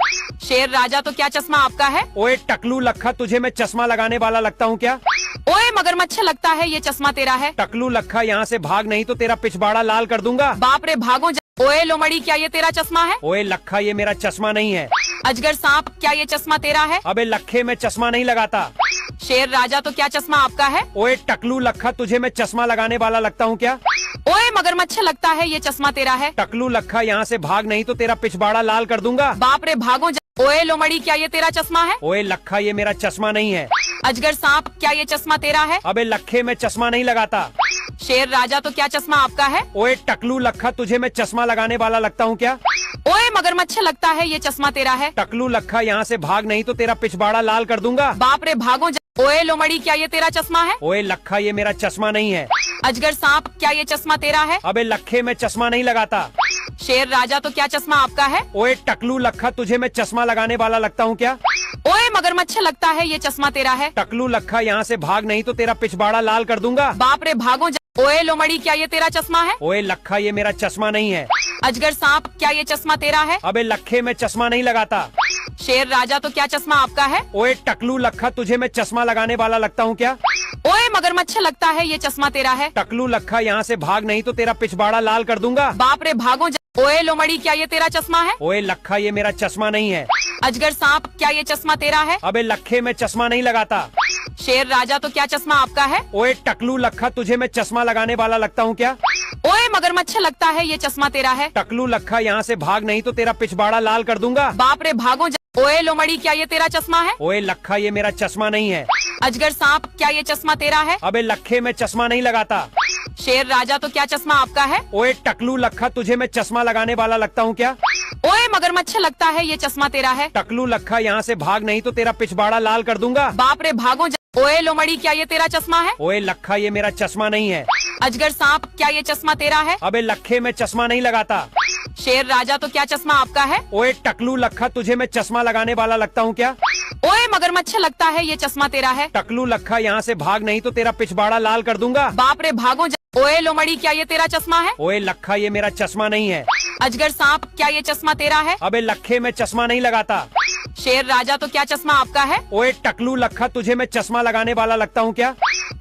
शेर राजा तो क्या चश्मा आपका है? ओए टकलू लखा, तुझे मैं चश्मा लगाने वाला लगता हूँ क्या? ओए मगरमच्छ, लगता है ये चश्मा तेरा है। टकलू लखा, यहाँ से भाग नहीं तो तेरा पिछवाड़ा लाल कर दूंगा। बाप रे भागो। ओए लोमड़ी, क्या ये तेरा चश्मा है? ओए लखा, ये मेरा चश्मा नहीं है। अजगर सांप क्या ये चश्मा तेरा है? अबे लखे मैं चश्मा नहीं लगाता। शेर राजा तो क्या चश्मा आपका है? ओए टकलू लखा तुझे मैं चश्मा लगाने वाला लगता हूँ क्या? ओए मगरमच्छ लगता है ये चश्मा तेरा है? टकलू लखा यहाँ से भाग नहीं तो तेरा पिछवाड़ा लाल कर दूंगा। बाप रे भागो ओए लोमड़ी क्या ये तेरा चश्मा है? ओए लखा ये मेरा चश्मा नहीं है। अजगर सांप क्या ये चश्मा तेरा है? अबे लखे मैं चश्मा नहीं लगाता। शेर राजा तो क्या चश्मा आपका है? ओए टकलू लखा तुझे मैं चश्मा लगाने वाला लगता हूँ क्या? ओए मगरमच्छ लगता है ये चश्मा तेरा है? टकलू लखा यहाँ से भाग नहीं तो तेरा पिछवाड़ा लाल कर दूंगा। बाप रे भागो ओए लोमड़ी क्या ये तेरा चश्मा है? ओए लखा ये मेरा चश्मा नहीं है। अजगर सांप क्या ये चश्मा तेरा है? अबे लखे मैं चश्मा नहीं लगाता। शेर राजा तो क्या चश्मा आपका है? ओए टकलू लखा तुझे मैं चश्मा लगाने वाला लगता हूँ क्या? ओए मगरमच्छ लगता है ये चश्मा तेरा है? टकलू लखा यहाँ से भाग नहीं तो तेरा पिछवाड़ा लाल कर दूंगा। बाप रे भागो ओए लोमड़ी क्या ये तेरा चश्मा है? ओए लखा ये मेरा चश्मा नहीं है। अजगर सांप क्या ये चश्मा तेरा है? अबे लखे मैं चश्मा नहीं लगाता। शेर राजा तो क्या चश्मा आपका है? ओए टकलू लखा तुझे मैं चश्मा लगाने वाला लगता हूँ क्या? ओए मगरमच्छ लगता है ये चश्मा तेरा है? टकलू लखा यहाँ से भाग नहीं तो तेरा पिछवाड़ा लाल कर दूंगा। बाप रे भागो ओए लोमड़ी क्या ये तेरा चश्मा है? ओए लखा ये मेरा चश्मा नहीं है। अजगर सांप क्या ये चश्मा तेरा है? अबे लखे मैं चश्मा नहीं लगाता। शेर राजा तो क्या चश्मा आपका है? ओए टकलू लखा तुझे मैं चश्मा लगाने वाला लगता हूँ क्या? ओए मगरमच्छ लगता है ये चश्मा तेरा है? टकलू लखा यहाँ से भाग नहीं तो तेरा पिछवाड़ा लाल कर दूंगा। बाप रे भागो ओए लोमड़ी क्या ये तेरा चश्मा है? ओए लखा ये मेरा चश्मा नहीं है। अजगर सांप क्या ये चश्मा तेरा है? अबे लखे मैं चश्मा नहीं लगाता। शेर राजा तो क्या चश्मा आपका है? ओए टकलू लखा तुझे मैं चश्मा लगाने वाला लगता हूँ क्या? ओए मगरमच्छ लगता है ये चश्मा तेरा है? टकलू लखा यहाँ से भाग नहीं तो तेरा पिछवाड़ा लाल कर दूंगा। बाप रे भागो ओए लोमड़ी क्या ये तेरा चश्मा है? ओए लखा ये मेरा चश्मा नहीं है। अजगर सांप क्या ये चश्मा तेरा है? अबे लखे मैं चश्मा नहीं लगाता। शेर राजा तो क्या चश्मा आपका है? ओए टकलू लखा तुझे मैं चश्मा लगाने वाला लगता हूँ क्या? ओए मगरमच्छ लगता है ये चश्मा तेरा है? टकलू लखा यहाँ से भाग नहीं तो तेरा पिछवाड़ा लाल कर दूंगा। बाप रे भागो ओए लोमड़ी क्या ये तेरा चश्मा है? ओए लखा ये मेरा चश्मा नहीं है। अजगर सांप क्या ये चश्मा तेरा है? अबे लखे मैं चश्मा नहीं लगाता। शेर राजा तो क्या चश्मा आपका है? ओए टकलू लखा तुझे मैं चश्मा लगाने वाला लगता हूँ क्या?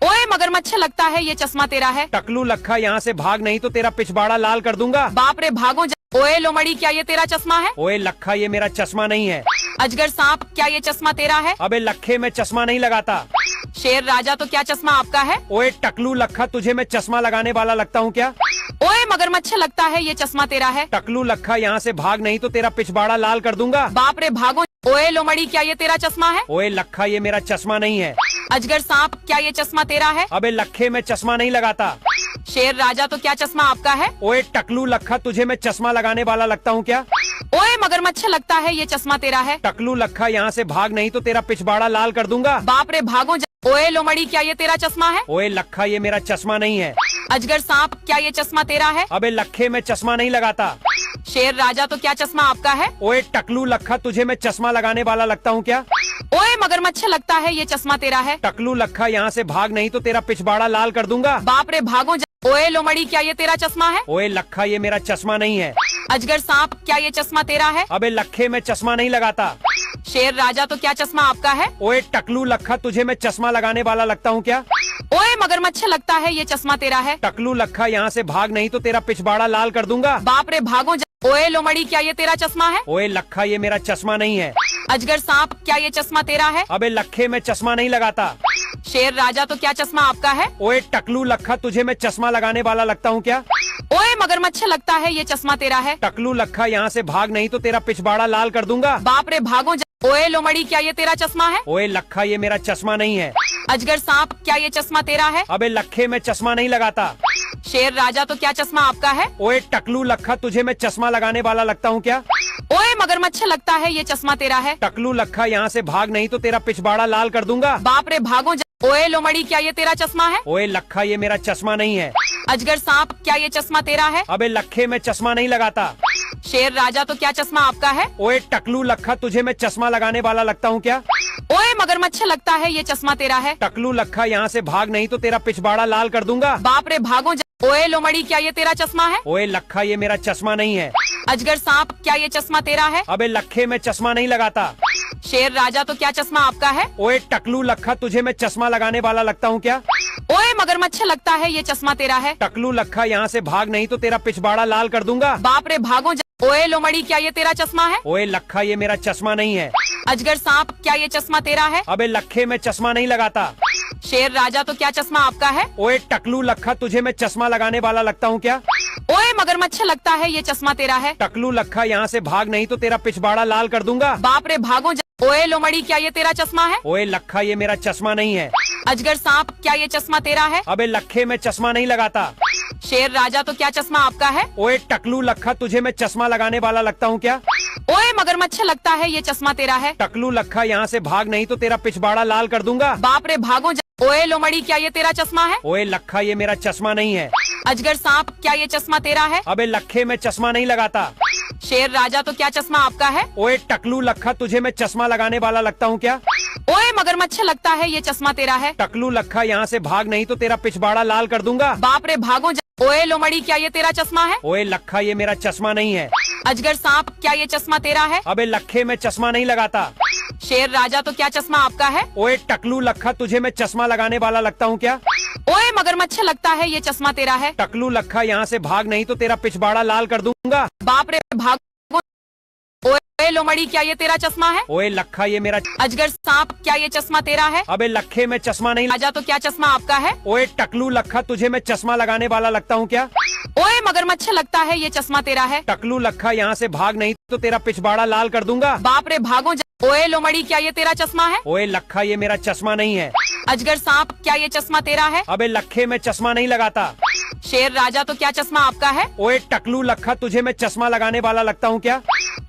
ओए मगरमच्छ लगता है ये चश्मा तेरा है? टकलू लखा यहाँ से भाग नहीं तो तेरा पिछवाड़ा लाल कर दूंगा। बाप रे भागो ओए लोमड़ी क्या ये तेरा चश्मा है? ओए लखा ये मेरा चश्मा नहीं है। अजगर सांप क्या ये चश्मा तेरा है? अबे लखे मैं चश्मा नहीं लगाता। शेर राजा तो क्या चश्मा आपका है? ओए टकलू लखा तुझे मैं चश्मा लगाने वाला लगता हूँ क्या? ओए मगरमच्छ लगता है ये चश्मा तेरा है? टकलू लखा यहाँ से भाग नहीं तो तेरा पिछवाड़ा लाल कर दूंगा। बाप रे भागो ओए लोमड़ी क्या ये तेरा चश्मा है? ओए लखा ये मेरा चश्मा नहीं है। अजगर सांप क्या ये चश्मा तेरा है? अबे लखे मैं चश्मा नहीं लगाता। शेर राजा तो क्या चश्मा आपका है? ओए टकलू लखा तुझे मैं चश्मा लगाने वाला लगता हूँ क्या? ओए मगरमच्छ लगता है ये चश्मा तेरा है? टकलू लखा यहाँ से भाग नहीं तो तेरा पिछवाड़ा लाल कर दूंगा। बाप रे भागो ओए लोमड़ी क्या ये तेरा चश्मा है? ओए लखा ये मेरा चश्मा नहीं है। अजगर सांप क्या ये चश्मा तेरा है? अबे लखे मैं चश्मा नहीं लगाता। शेर राजा तो क्या चश्मा आपका है? ओए टकलू लखा तुझे मैं चश्मा लगाने वाला लगता हूँ क्या? ओए मगरमच्छ लगता है ये चश्मा तेरा है? टकलू लखा यहाँ से भाग नहीं तो तेरा पिछवाड़ा लाल कर दूंगा। बाप रे भागो ओए लोमड़ी क्या ये तेरा चश्मा है? ओए लखा ये मेरा चश्मा नहीं है। अजगर सांप क्या ये चश्मा तेरा है? अबे लखे मैं चश्मा नहीं लगाता। शेर राजा तो क्या चश्मा आपका है? ओए टकलू लखा तुझे मैं चश्मा लगाने वाला लगता हूँ क्या? ओए मगरमच्छ लगता है ये चश्मा तेरा है? टकलू लखा यहाँ से भाग नहीं तो तेरा पिछवाड़ा लाल कर दूंगा। बाप रे भागो ओए लोमड़ी क्या ये तेरा चश्मा है? ओए लखा ये मेरा चश्मा नहीं है। अजगर सांप क्या ये चश्मा तेरा है? अबे लखे मैं चश्मा नहीं लगाता। शेर राजा तो क्या चश्मा आपका है? ओए टकलू लखा तुझे मैं चश्मा लगाने वाला लगता हूँ क्या? ओए मगरमच्छ लगता है ये चश्मा तेरा है? टकलू लखा यहाँ से भाग नहीं तो तेरा पिछवाड़ा लाल कर दूंगा। बाप रे भागो ओए लोमड़ी क्या ये तेरा चश्मा है? ओए लखा ये मेरा चश्मा नहीं है। अजगर सांप क्या ये चश्मा तेरा है? अबे लखे मैं चश्मा नहीं लगाता। शेर राजा तो क्या चश्मा आपका है? ओए टकलू लखा तुझे मैं चश्मा लगाने वाला लगता हूँ क्या? ओए मगरमच्छ लगता है ये चश्मा तेरा है? टकलू लखा यहाँ से भाग नहीं तो तेरा पिछवाड़ा लाल कर दूंगा। बाप रे भागो ओए लोमड़ी क्या ये तेरा चश्मा है? ओए लखा ये मेरा चश्मा नहीं है। अजगर सांप क्या ये चश्मा तेरा है? अबे लखे मैं चश्मा नहीं लगाता। शेर राजा तो क्या चश्मा आपका है? ओए टकलू लखा तुझे मैं चश्मा लगाने वाला लगता हूँ क्या? ओए मगरमच्छ लगता है ये चश्मा तेरा है? टकलू लखा यहाँ से भाग नहीं तो तेरा पिछवाड़ा लाल कर दूंगा। बाप रे भागो ओए लोमड़ी क्या ये तेरा चश्मा है? ओए लखा ये मेरा चश्मा नहीं है। अजगर सांप क्या ये चश्मा तेरा है? अबे लखे मैं चश्मा नहीं लगाता। शेर राजा तो क्या चश्मा आपका है? ओए टकलू लखा, तुझे मैं चश्मा लगाने वाला लगता हूँ क्या? ओए मगरमच्छ, लगता है ये चश्मा तेरा है। टकलू लखा, यहाँ से भाग नहीं तो तेरा पिछवाड़ा लाल कर दूंगा। बाप रे, भागो ओए लोमड़ी, क्या ये तेरा चश्मा है? ओए लखा, ये मेरा चश्मा नहीं है। अजगर सांप, क्या ये चश्मा तेरा है? अबे लखे, मैं चश्मा नहीं लगाता। शेर राजा तो क्या चश्मा आपका है? ओए टकलू लखा, तुझे मैं चश्मा लगाने वाला लगता हूँ क्या? ओए मगरमच्छ, लगता है ये चश्मा तेरा है। टकलू लखा, यहाँ से भाग नहीं तो तेरा पिछवाड़ा लाल कर दूंगा। बाप रे, भागो ओए लोमड़ी, क्या ये तेरा चश्मा है? ओए लखा, ये मेरा चश्मा नहीं है। अजगर सांप, क्या ये चश्मा तेरा है? अबे लखे, मैं चश्मा नहीं लगाता। शेर राजा तो क्या चश्मा आपका है? ओए टकलू लखा, तुझे मैं चश्मा लगाने वाला लगता हूँ क्या? ओए मगरमच्छ, लगता है ये चश्मा तेरा है। टकलू लखा, यहाँ से भाग नहीं तो तेरा पिछवाड़ा लाल कर दूंगा। बाप रे, भागो ओए लोमड़ी, क्या ये तेरा चश्मा है? ओए लखा, ये मेरा चश्मा नहीं है। अजगर सांप, क्या ये चश्मा तेरा है? अबे लखे, मैं चश्मा नहीं लगाता। शेर राजा तो क्या चश्मा आपका है? ओए टकलू लखा, तुझे मैं चश्मा लगाने वाला लगता हूँ क्या? ओए मगरमच्छ, लगता है ये चश्मा तेरा है। टकलू लखा, यहाँ से भाग नहीं तो तेरा पिछवाड़ा लाल कर दूंगा। बाप रे, भागो ओए लोमड़ी, क्या ये तेरा चश्मा है? ओए लखा, ये मेरा चश्मा नहीं है। अजगर सांप, क्या ये चश्मा तेरा है? अबे लखे, मैं चश्मा नहीं लगाता। शेर राजा तो क्या चश्मा आपका है? ओए टकलू लखा, तुझे मैं चश्मा लगाने वाला लगता हूँ क्या? ओए मगरमच्छ, लगता है ये चश्मा तेरा है। टकलू लखा, यहाँ से भाग नहीं तो तेरा पिछवाड़ा लाल कर दूंगा। बाप रे, भागो ओए लोमड़ी, क्या ये तेरा चश्मा है? ओए लखा, ये मेरा। अजगर सांप, क्या ये चश्मा तेरा है? अबे लखे, मैं चश्मा नहीं। राजा तो क्या चश्मा आपका है? ओए टकलू लखा, तुझे मैं चश्मा लगाने वाला लगता हूँ क्या? ओए मगरमच्छ, लगता है ये चश्मा तेरा है। टकलू लखा, यहाँ से भाग नहीं तो तेरा पिछवाड़ा लाल कर दूंगा। बाप रे, भागो ओए लोमड़ी, क्या ये तेरा चश्मा है? ओए लखा, ये मेरा चश्मा नहीं है। अजगर सांप, क्या ये चश्मा तेरा है? अबे लखे, मैं चश्मा नहीं लगाता। शेर राजा तो क्या चश्मा आपका है? ओए टकलू लखा, तुझे मैं चश्मा लगाने वाला लगता हूँ क्या?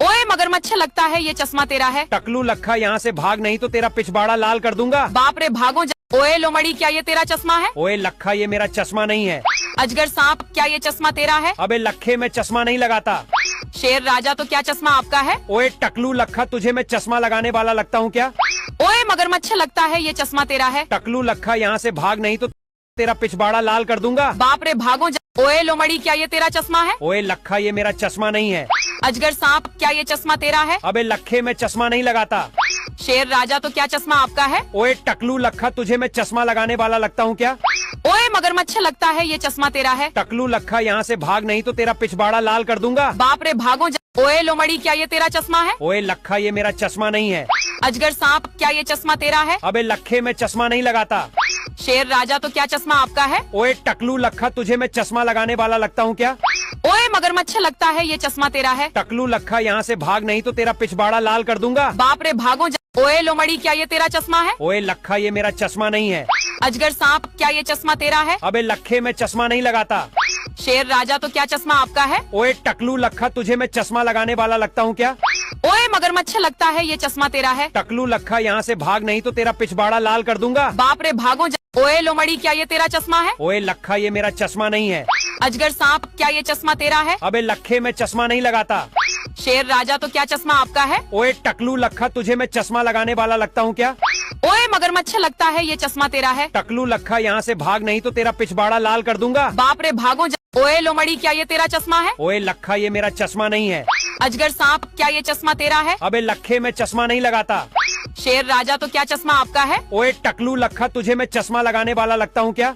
ओए मगरमच्छ, लगता है ये चश्मा तेरा है। टकलू लखा, यहाँ से भाग नहीं तो तेरा पिछवाड़ा लाल कर दूंगा। बाप रे, भागो ओए लोमड़ी, क्या ये तेरा चश्मा है? ओए लखा, ये मेरा चश्मा नहीं है। अजगर सांप, क्या ये चश्मा तेरा है? अबे लखे, मैं चश्मा नहीं लगाता। शेर राजा तो क्या चश्मा आपका है? ओए टकलू लखा, तुझे मैं चश्मा लगाने वाला लगता हूँ क्या? ओए मगरमच्छ, लगता है ये चश्मा तेरा है। टकलू लखा, यहाँ से भाग नहीं तो तेरा पिछवाड़ा लाल कर दूंगा। बाप रे, भागो ओए लोमड़ी, क्या ये तेरा चश्मा है? ओए लखा, ये मेरा चश्मा नहीं है। अजगर सांप, क्या ये चश्मा तेरा है? अबे लखे, मैं चश्मा नहीं लगाता। शेर राजा तो क्या चश्मा आपका है? ओए टकलू लखा, तुझे मैं चश्मा लगाने वाला लगता हूँ क्या? ओए मगरमच्छ, लगता है ये चश्मा तेरा है। टकलू लखा, यहाँ से भाग नहीं तो तेरा पिछवाड़ा लाल कर दूंगा। बाप रे, भागो ओए लोमड़ी, क्या ये तेरा चश्मा है? ओए लखा, ये मेरा चश्मा नहीं है। अजगर सांप, क्या ये चश्मा तेरा है? अबे लखे, मैं चश्मा नहीं लगाता। शेर राजा तो क्या चश्मा आपका है? ओए टकलू लखा, तुझे मैं चश्मा लगाने वाला लगता हूँ क्या? ओए मगरमच्छ, लगता है ये चश्मा तेरा है। टकलू लखा, यहाँ से भाग नहीं तो तेरा पिछवाड़ा लाल कर दूंगा। बाप रे, भागो ओए लोमड़ी, क्या ये तेरा चश्मा है? ओए लखा, ये मेरा चश्मा नहीं है। अजगर सांप, क्या ये चश्मा तेरा है? अबे लखे, मैं चश्मा नहीं लगाता। शेर राजा तो क्या चश्मा आपका है? ओए टकलू लखा, तुझे मैं चश्मा लगाने वाला लगता हूँ क्या? ओए मगरमच्छ, लगता है ये चश्मा तेरा है। टकलू लखा, यहाँ से भाग नहीं तो तेरा पिछवाड़ा लाल कर दूंगा। बाप रे, भागो ओए लोमड़ी, क्या ये तेरा चश्मा है? ओए लखा, ये मेरा चश्मा नहीं है। अजगर सांप, क्या ये चश्मा तेरा है? अबे लखे, मैं चश्मा नहीं लगाता। शेर राजा तो क्या चश्मा आपका है? ओए टकलू लखा, तुझे मैं चश्मा लगाने वाला लगता हूँ क्या? ओए मगरमच्छ, लगता है ये चश्मा तेरा है। टकलू लखा, यहाँ से भाग नहीं तो तेरा पिछवाड़ा लाल कर दूंगा। बाप रे, भागो ओए लोमड़ी, क्या ये तेरा चश्मा है? ओए लखा, ये मेरा चश्मा नहीं है। अजगर सांप, क्या ये चश्मा तेरा है? अबे लखे, मैं चश्मा नहीं लगाता। शेर राजा तो क्या चश्मा आपका है? ओए टकलू लखा, तुझे मैं चश्मा लगाने वाला लगता हूँ क्या?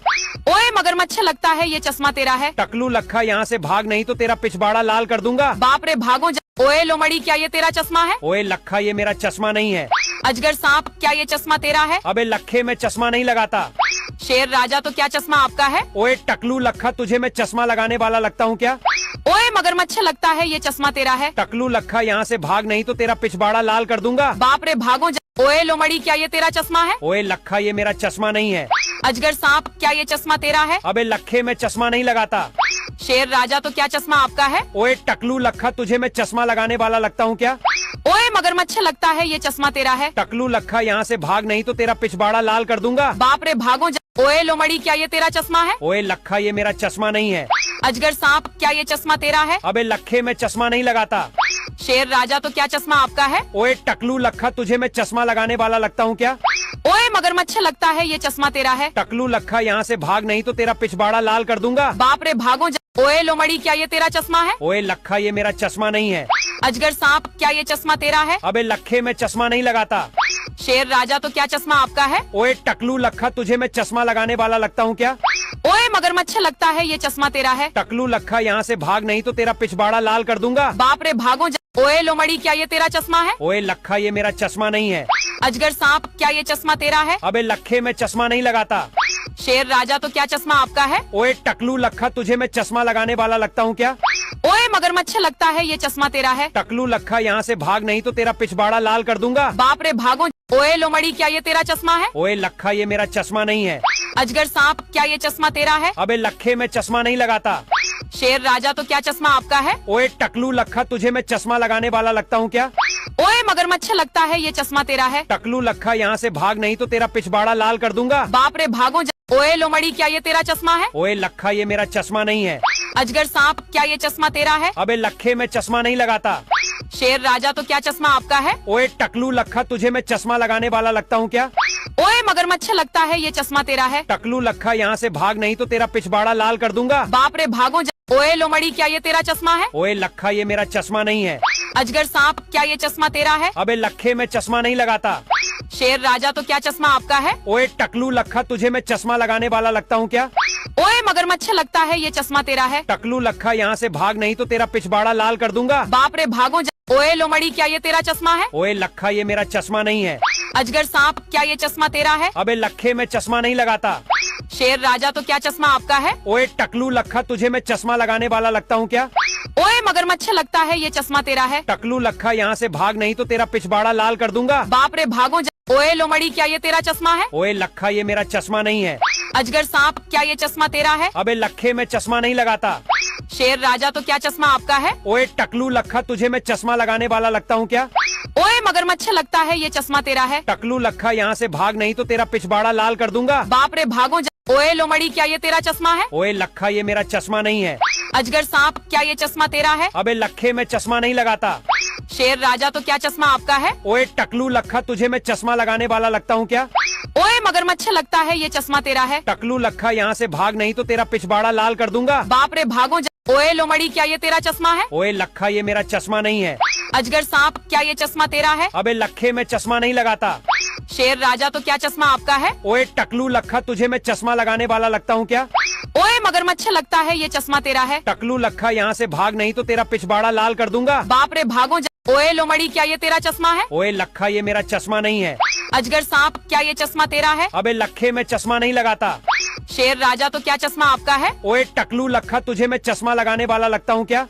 ओए मगरमच्छ, लगता है ये चश्मा तेरा है। टकलू लखा, यहाँ से भाग नहीं तो तेरा पिछवाड़ा लाल कर दूंगा। बाप रे, भागो ओए लोमड़ी, क्या ये तेरा चश्मा है? ओए लखा, ये मेरा चश्मा नहीं है। अजगर सांप, क्या ये चश्मा तेरा है? अबे लखे, मैं चश्मा नहीं लगाता। शेर राजा तो क्या चश्मा आपका है? ओए टकलू लखा, तुझे मैं चश्मा लगाने वाला लगता हूँ क्या? ओए मगरमच्छ, लगता है ये चश्मा तेरा है। टकलू लखा, यहाँ से भाग नहीं तो तेरा पिछवाड़ा लाल कर दूंगा। बाप रे, भागो ओए लोमड़ी, क्या ये तेरा चश्मा है? ओए लखा, ये मेरा चश्मा नहीं है। अजगर सांप, क्या ये चश्मा तेरा है? अबे लखे, मैं चश्मा नहीं लगाता। शेर राजा तो क्या चश्मा आपका है? ओए टकलू लखा, तुझे मैं चश्मा लगाने वाला लगता हूँ क्या? ओए मगरमच्छ, लगता है ये चश्मा तेरा है। टकलू लखा, यहाँ से भाग नहीं तो तेरा पिछवाड़ा लाल कर दूंगा। बाप रे, भागो ओए लोमड़ी, क्या ये तेरा चश्मा है? ओए लखा, ये मेरा चश्मा नहीं है। अजगर सांप, क्या ये चश्मा तेरा है? अबे लखे, मैं चश्मा नहीं लगाता। शेर राजा तो क्या चश्मा आपका है? ओए टकलू लखा, तुझे मैं चश्मा लगाने वाला लगता हूँ क्या? ओए मगरमच्छ, लगता है ये चश्मा तेरा है। टकलू लखा, यहाँ से भाग नहीं तो तेरा पिछवाड़ा लाल कर दूंगा। बाप रे, भागो ओए लोमड़ी, क्या ये तेरा चश्मा है? ओए लखा, ये मेरा चश्मा नहीं है। अजगर सांप क्या ये चश्मा तेरा है? अबे लखे मैं चश्मा नहीं लगाता। शेर राजा तो क्या चश्मा आपका है? ओए टकलू लखा तुझे मैं चश्मा लगाने वाला लगता हूँ क्या? ओए मगरमच्छ लगता है ये चश्मा तेरा है। टकलू लखा यहाँ से भाग नहीं तो तेरा पिछवाड़ा लाल कर दूंगा। बाप रे भागो ओए लोमड़ी क्या ये तेरा चश्मा है? ओए लखा ये मेरा चश्मा नहीं है। अजगर सांप क्या ये चश्मा तेरा है? अबे लखे मैं चश्मा नहीं लगाता। शेर राजा तो क्या चश्मा आपका है? ओए टकलू लखा तुझे मैं चश्मा लगाने वाला लगता हूँ क्या? ओए मगरमच्छ लगता है ये चश्मा तेरा है। टकलू लखा यहाँ से भाग नहीं तो तेरा पिछवाड़ा लाल कर दूंगा। बाप रे भागो ओए लोमड़ी क्या ये तेरा चश्मा है? ओए लखा ये मेरा चश्मा नहीं है। अजगर सांप क्या ये चश्मा तेरा है? अबे लखे मैं चश्मा नहीं लगाता। शेर राजा तो क्या चश्मा आपका है? ओए टकलू लखा तुझे मैं चश्मा लगाने वाला लगता हूँ क्या? ओए मगरमच्छ लगता है ये चश्मा तेरा है। टकलू लखा यहाँ से भाग नहीं तो तेरा पिछवाड़ा लाल कर दूंगा। बाप रे भागो ओए लोमड़ी क्या ये तेरा चश्मा है? ओए लखा ये मेरा चश्मा नहीं है। अजगर सांप क्या ये चश्मा तेरा है? अबे लखे मैं चश्मा नहीं लगाता। शेर राजा तो क्या चश्मा आपका है? ओए टकलू लखा तुझे मैं चश्मा लगाने वाला लगता हूँ क्या? ओए मगरमच्छ लगता है ये चश्मा तेरा है। टकलू लखा यहाँ से भाग नहीं तो तेरा पिछवाड़ा लाल कर दूंगा। बाप रे भागो ओए लोमड़ी क्या ये तेरा चश्मा है? ओए लखा ये मेरा चश्मा नहीं है। अजगर सांप क्या ये चश्मा तेरा है? अबे लखे मैं चश्मा नहीं लगाता। शेर राजा तो क्या चश्मा आपका है? ओए टकलू लखा तुझे मैं चश्मा लगाने वाला लगता हूँ क्या? ओए मगरमच्छ लगता है ये चश्मा तेरा है। टकलू लखा यहाँ से भाग नहीं तो तेरा पिछवाड़ा लाल कर दूंगा। बाप रे भागो ओए लोमड़ी क्या ये तेरा चश्मा है? ओए लखा ये मेरा चश्मा नहीं है। अजगर सांप क्या ये चश्मा तेरा है? अबे लखे मैं चश्मा नहीं लगाता। शेर राजा तो क्या चश्मा आपका है? ओए टकलू लखा तुझे मैं चश्मा लगाने वाला लगता हूँ क्या? ओए मगरमच्छ लगता है ये चश्मा तेरा है। टकलू लखा यहाँ से भाग नहीं तो तेरा पिछवाड़ा लाल कर दूंगा। बाप रे भागो ओए लोमड़ी क्या ये तेरा चश्मा है? ओए लखा ये मेरा चश्मा नहीं है। अजगर सांप क्या ये चश्मा तेरा है? अबे लखे मैं चश्मा नहीं लगाता। शेर राजा तो क्या चश्मा आपका है? ओए टकलू लखा तुझे मैं चश्मा लगाने वाला लगता हूँ क्या? ओए मगरमच्छ लगता है ये चश्मा तेरा है। टकलू लखा यहाँ से भाग नहीं तो तेरा पिछवाड़ा लाल कर दूंगा। बाप रे भागो ओए लोमड़ी क्या ये तेरा चश्मा है? ओए लखा ये मेरा चश्मा नहीं है। अजगर सांप क्या ये चश्मा तेरा है? अबे लखे मैं चश्मा नहीं लगाता। शेर राजा तो क्या चश्मा आपका है? ओए टकलू लखा तुझे मैं चश्मा लगाने वाला लगता हूँ क्या? ओए मगरमच्छ लगता है ये चश्मा तेरा है। टकलू लखा यहाँ से भाग नहीं तो तेरा पिछवाड़ा लाल कर दूंगा। बाप रे भागो ओए लोमड़ी क्या ये तेरा चश्मा है? ओए लखा ये मेरा चश्मा नहीं है। अजगर सांप क्या ये चश्मा तेरा है? अबे लखे मैं चश्मा नहीं लगाता। शेर राजा तो क्या चश्मा आपका है? ओए टकलू लखा तुझे मैं चश्मा लगाने वाला लगता हूँ क्या? ओए मगरमच्छ लगता है ये चश्मा तेरा है। टकलू लखा यहाँ से भाग नहीं तो तेरा पिछवाड़ा लाल कर दूंगा। बाप रे भागो ओए लोमड़ी क्या ये तेरा चश्मा है? ओए लखा ये मेरा चश्मा नहीं है। अजगर सांप क्या ये चश्मा तेरा है? अबे लखे मैं चश्मा नहीं लगाता। शेर राजा तो क्या चश्मा आपका है? ओए टकलू लखा तुझे मैं चश्मा लगाने वाला लगता हूँ क्या?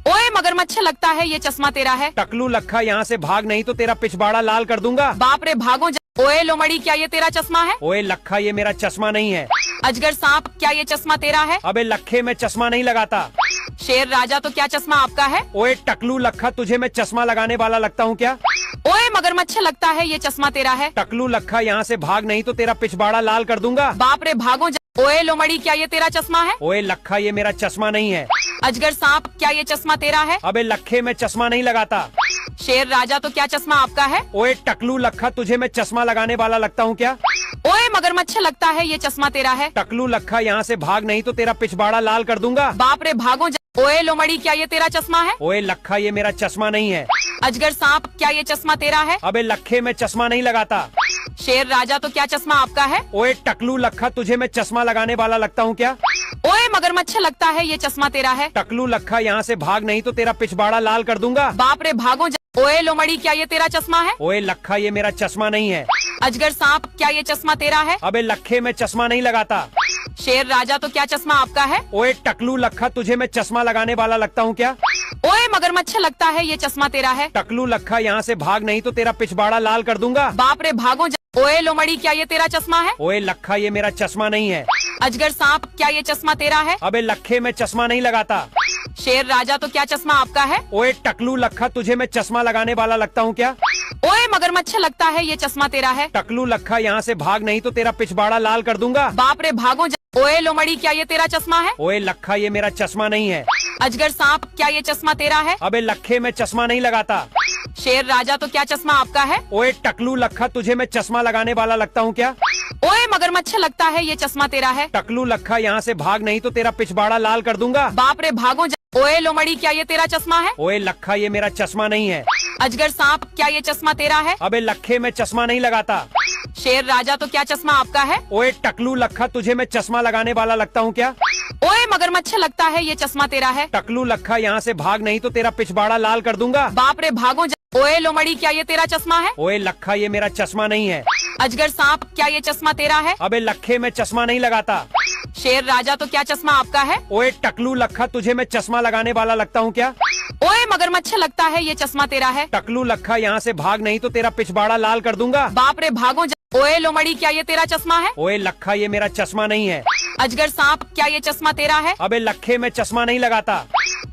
ओए मगरमच्छ लगता है ये चश्मा तेरा है। टकलू लखा यहाँ से भाग नहीं तो तेरा पिछवाड़ा लाल कर दूंगा। बाप रे भागो ओए लोमड़ी क्या ये तेरा चश्मा है? ओए लखा ये मेरा चश्मा नहीं है। अजगर सांप क्या ये चश्मा तेरा है? अबे लखे मैं चश्मा नहीं लगाता। शेर राजा तो क्या चश्मा आपका है? ओए टकलू लखा तुझे मैं चश्मा लगाने वाला लगता हूँ क्या? ओए मगरमच्छ लगता है ये चश्मा तेरा है। टकलू लखा यहाँ से भाग नहीं तो तेरा पिछवाड़ा लाल कर दूंगा। बाप रे भागो ओए लोमड़ी क्या ये तेरा चश्मा है? ओए लखा ये मेरा चश्मा नहीं है। अजगर सांप क्या ये चश्मा तेरा है? अबे लखे मैं चश्मा नहीं लगाता। शेर राजा तो क्या चश्मा आपका है? ओए टकलू लखा तुझे मैं चश्मा लगाने वाला लगता हूँ क्या? ओए मगरमच्छ लगता है ये चश्मा तेरा है। टकलू लखा यहाँ से भाग नहीं तो तेरा पिछवाड़ा लाल कर दूंगा। बाप रे भागो ओए लोमड़ी क्या ये तेरा चश्मा है? ओए लखा ये मेरा चश्मा नहीं है। अजगर सांप क्या ये चश्मा तेरा है? अबे लखे मैं चश्मा नहीं लगाता। शेर राजा तो क्या चश्मा आपका है? ओए टकलू लखा तुझे मैं चश्मा लगाने वाला लगता हूँ क्या? ओए मगरमच्छ लगता है ये चश्मा तेरा है। टकलू लखा यहाँ से भाग नहीं तो तेरा पिछवाड़ा लाल कर दूंगा। बाप रे भागो ओए लोमड़ी क्या ये तेरा चश्मा है? ओए लखा ये मेरा चश्मा नहीं है। अजगर सांप क्या ये चश्मा तेरा है? अबे लखे मैं चश्मा नहीं लगाता। शेर राजा तो क्या चश्मा आपका है? ओए टकलू लखा तुझे मैं चश्मा लगाने वाला लगता हूँ क्या? ओए मगरमच्छ लगता है ये चश्मा तेरा है। टकलू लखा यहाँ से भाग नहीं तो तेरा पिछवाड़ा लाल कर दूंगा। बाप रे भागो ओए लोमड़ी क्या ये तेरा चश्मा है? ओए लखा ये मेरा चश्मा नहीं है। अजगर सांप क्या ये चश्मा तेरा है? अबे लखे मैं चश्मा नहीं लगाता। शेर राजा तो क्या चश्मा आपका है? ओए टकलू लखा तुझे मैं चश्मा लगाने वाला लगता हूँ क्या? ओए मगरमच्छ लगता है ये चश्मा तेरा है। टकलू लखा यहाँ से भाग नहीं तो तेरा पिछवाड़ा लाल कर दूंगा। बाप रे भागो ओए लोमड़ी क्या ये तेरा चश्मा है? ओए लखा ये मेरा चश्मा नहीं है। अजगर सांप क्या ये चश्मा तेरा है? अबे लखे मैं चश्मा नहीं लगाता। शेर राजा तो क्या चश्मा आपका है? ओए टकलू लखा तुझे मैं चश्मा लगाने वाला लगता हूँ क्या? ओए मगरमच्छ लगता है ये चश्मा तेरा है। टकलू लखा यहाँ से भाग नहीं तो तेरा पिछवाड़ा लाल कर दूंगा। बाप रे भागो ओए लोमड़ी क्या ये तेरा चश्मा है? ओए लखा ये मेरा चश्मा नहीं है। अजगर सांप क्या ये चश्मा तेरा है? अबे लखे मैं चश्मा नहीं लगाता। शेर राजा तो क्या चश्मा आपका है? ओए टकलू लखा तुझे मैं चश्मा लगाने वाला लगता हूँ क्या? ओए मगरमच्छ लगता है ये चश्मा तेरा है। टकलू लखा यहाँ से भाग नहीं तो तेरा पिछवाड़ा लाल कर दूंगा। बाप रे भागो ओए लोमड़ी क्या ये तेरा चश्मा है? ओए लखा ये मेरा चश्मा नहीं है। अजगर सांप क्या ये चश्मा तेरा है? अबे लखे मैं चश्मा नहीं लगाता। शेर राजा तो क्या चश्मा आपका है? ओए टकलू लखा तुझे मैं चश्मा लगाने वाला लगता हूँ क्या? ओए मगरमच्छ लगता है ये चश्मा तेरा है। टकलू लखा यहाँ से भाग नहीं तो तेरा पिछवाड़ा लाल कर दूंगा। बाप रे भागो ओए लोमड़ी क्या ये तेरा चश्मा है? ओए लखा ये मेरा चश्मा नहीं है। अजगर सांप क्या ये चश्मा तेरा है? अबे लखे मैं चश्मा नहीं लगाता।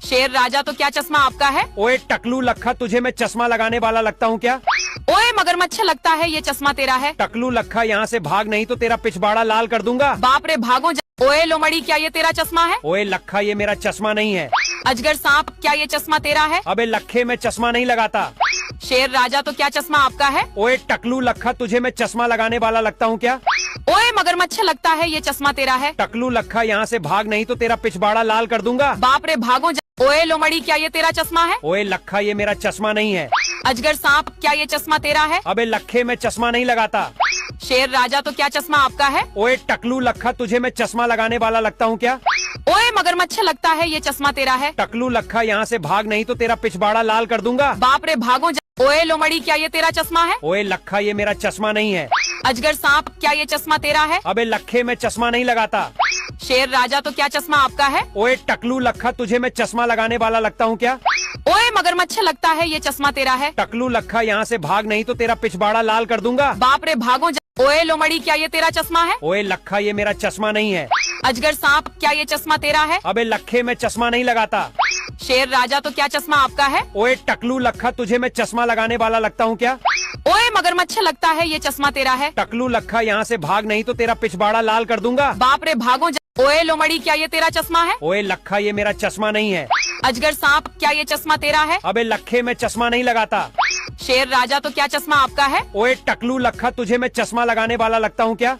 शेर राजा तो क्या चश्मा आपका है? ओए टकलू लखा तुझे मैं चश्मा लगाने वाला लगता हूँ क्या? ओए मगरमच्छ लगता है ये चश्मा तेरा है। टकलू लखा यहाँ से भाग नहीं तो तेरा पिछवाड़ा लाल कर दूंगा। बाप रे भागो ओए लोमड़ी क्या ये तेरा चश्मा है? ओए लखा ये मेरा चश्मा नहीं है। अजगर सांप क्या ये चश्मा तेरा है? अबे लखे मैं चश्मा नहीं लगाता। शेर राजा तो क्या चश्मा आपका है? ओए टकलू लखा तुझे मैं चश्मा लगाने वाला लगता हूँ क्या? ओए मगरमच्छ लगता है ये चश्मा तेरा है। टकलू लखा यहाँ से भाग नहीं तो तेरा पिछवाड़ा लाल कर दूंगा। बाप रे भागो ओए लोमड़ी क्या ये तेरा चश्मा है? ओए लखा ये मेरा चश्मा नहीं है। अजगर सांप क्या ये चश्मा तेरा है? अबे लखे मैं चश्मा नहीं लगाता। शेर राजा तो क्या चश्मा आपका है? ओए टकलू लखा तुझे मैं चश्मा लगाने वाला लगता हूँ क्या? ओए मगरमच्छ लगता है ये चश्मा तेरा है। टकलू लखा यहाँ से भाग नहीं तो तेरा पिछवाड़ा लाल कर दूंगा। बाप रे भागो ओए लोमड़ी क्या ये तेरा चश्मा है? ओए लखा ये मेरा चश्मा नहीं है। अजगर सांप क्या ये चश्मा तेरा है? अबे लखे मैं चश्मा नहीं लगाता। शेर राजा तो क्या चश्मा आपका है? ओए टकलू लखा तुझे मैं चश्मा लगाने वाला लगता हूँ क्या? ओए मगरमच्छ लगता है ये चश्मा तेरा है। टकलू लखा यहाँ से भाग नहीं तो तेरा पिछवाड़ा लाल कर दूंगा। बाप रे भागो ओए लोमड़ी क्या ये तेरा चश्मा है? ओए लखा ये मेरा चश्मा नहीं है। अजगर सांप क्या ये चश्मा तेरा है? अबे लखे मैं चश्मा नहीं लगाता। शेर राजा तो क्या चश्मा आपका है? ओए टकलू लखा तुझे मैं चश्मा लगाने वाला लगता हूँ क्या? ओए मगरमच्छ लगता है ये चश्मा तेरा है। टकलू लखा यहाँ से भाग नहीं तो तेरा पिछवाड़ा लाल कर दूंगा। बाप रे भागो ओए लोमड़ी क्या ये तेरा चश्मा है? ओए लखा ये मेरा चश्मा नहीं है। अजगर सांप क्या ये चश्मा तेरा है? अबे लखे मैं चश्मा नहीं लगाता। शेर राजा तो क्या चश्मा आपका है? ओए टकलू लखा तुझे मैं चश्मा लगाने वाला लगता हूँ क्या?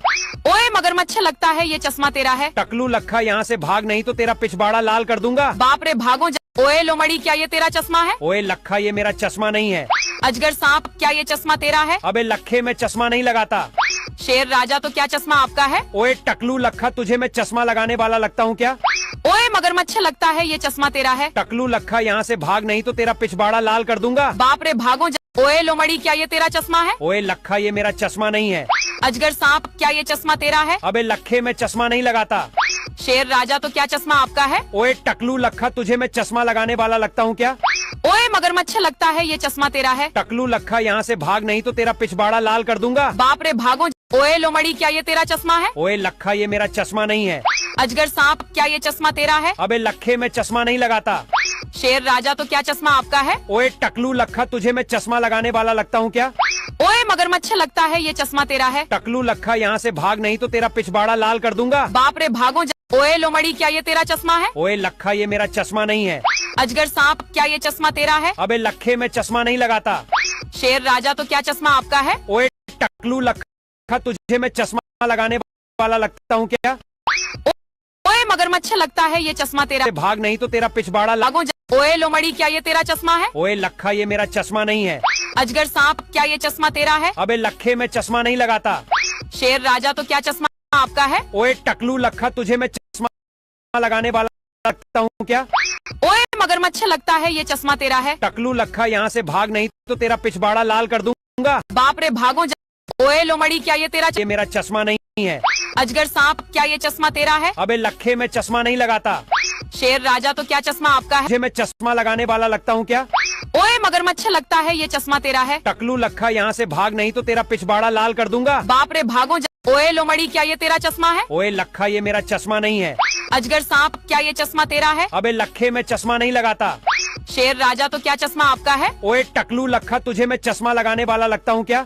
ओए मगरमच्छ लगता है ये चश्मा तेरा है। टकलू लखा यहाँ से भाग नहीं तो तेरा पिछवाड़ा लाल कर दूंगा। बाप रे भागो ओए लोमड़ी क्या ये तेरा चश्मा है? ओए लखा ये मेरा चश्मा नहीं है। अजगर सांप क्या ये चश्मा तेरा है? अबे लखे मैं चश्मा नहीं लगाता। शेर राजा तो क्या चश्मा आपका है? ओए टकलू लखा तुझे मैं चश्मा लगाने वाला लगता हूँ क्या? ओए मगरमच्छ लगता है ये चश्मा तेरा है। टकलू लखा यहाँ से भाग नहीं तो तेरा पिछवाड़ा लाल कर दूंगा। बाप रे भागो ओए लोमड़ी क्या ये तेरा चश्मा है? ओए लखा ये मेरा चश्मा नहीं है। अजगर सांप क्या ये चश्मा तेरा है? अबे लखे मैं चश्मा नहीं लगाता। शेर राजा तो क्या चश्मा आपका है? ओए टकलू लखा तुझे मैं चश्मा लगाने वाला लगता हूँ क्या? ओए मगरमच्छ लगता है ये चश्मा तेरा है। टकलू लखा यहाँ से भाग नहीं तो तेरा पिछवाड़ा लाल कर दूंगा। बाप रे भागो ओए लोमड़ी क्या ये तेरा चश्मा है? ओए लखा ये मेरा चश्मा नहीं है। अजगर सांप क्या ये चश्मा तेरा है? अबे लखे मैं चश्मा नहीं लगाता। शेर राजा तो क्या चश्मा आपका है? ओए टकलू लखा तुझे मैं चश्मा लगाने वाला लगता हूँ क्या? ओए मगरमच्छ लगता है ये चश्मा तेरा है। टकलू लखा यहाँ से भाग नहीं तो तेरा पिछवाड़ा लाल कर दूंगा। बाप रे भागो ओए लोमड़ी क्या ये तेरा चश्मा है? ओए लखा ये मेरा चश्मा नहीं है। अजगर सांप क्या ये चश्मा तेरा है? अबे लखे मैं चश्मा नहीं लगाता। शेर राजा तो क्या चश्मा आपका है? ओए टकलू लखा तुझे मैं चश्मा लगाने वाला लगता हूँ क्या? ओए मगरमच्छ लगता है ये चश्मा तेरा। भाग नहीं तो तेरा पिछवाड़ा लागो ओए लोमड़ी क्या ये तेरा चश्मा है? ओए लखा ये मेरा चश्मा नहीं है। अजगर सांप क्या ये चश्मा तेरा है? अबे लखे मैं चश्मा नहीं लगाता। शेर राजा तो क्या चश्मा आपका है? ओए टकलू लखा तुझे मैं चश्मा लगाने वाला लगता हूँ क्या? ओए मगरमच्छ लगता है ये चश्मा तेरा है। टकलू लखा यहाँ से भाग नहीं तो तेरा पिछवाड़ा लाल कर दूंगा। बाप रे भागो ओए लोमड़ी क्या ये तेरा ये मेरा चश्मा नहीं है। अजगर सांप क्या ये चश्मा तेरा है? अबे लखे मैं चश्मा नहीं लगाता। शेर राजा तो क्या चश्मा आपका है? तुझे मैं चश्मा लगाने वाला लगता हूँ क्या? ओए मगरमच्छ लगता है ये चश्मा तेरा है। टकलू लखा यहाँ से भाग नहीं तो तेरा पिछवाड़ा लाल कर दूंगा। बाप रे भागो ओए लोमड़ी क्या ये तेरा चश्मा है? ओए लखा ये मेरा चश्मा नहीं है। अजगर सांप क्या ये चश्मा तेरा है? अबे लखे मैं चश्मा नहीं लगाता। शेर राजा तो क्या चश्मा आपका है? ओए टकलू लखा तुझे मैं चश्मा लगाने वाला लगता हूँ क्या?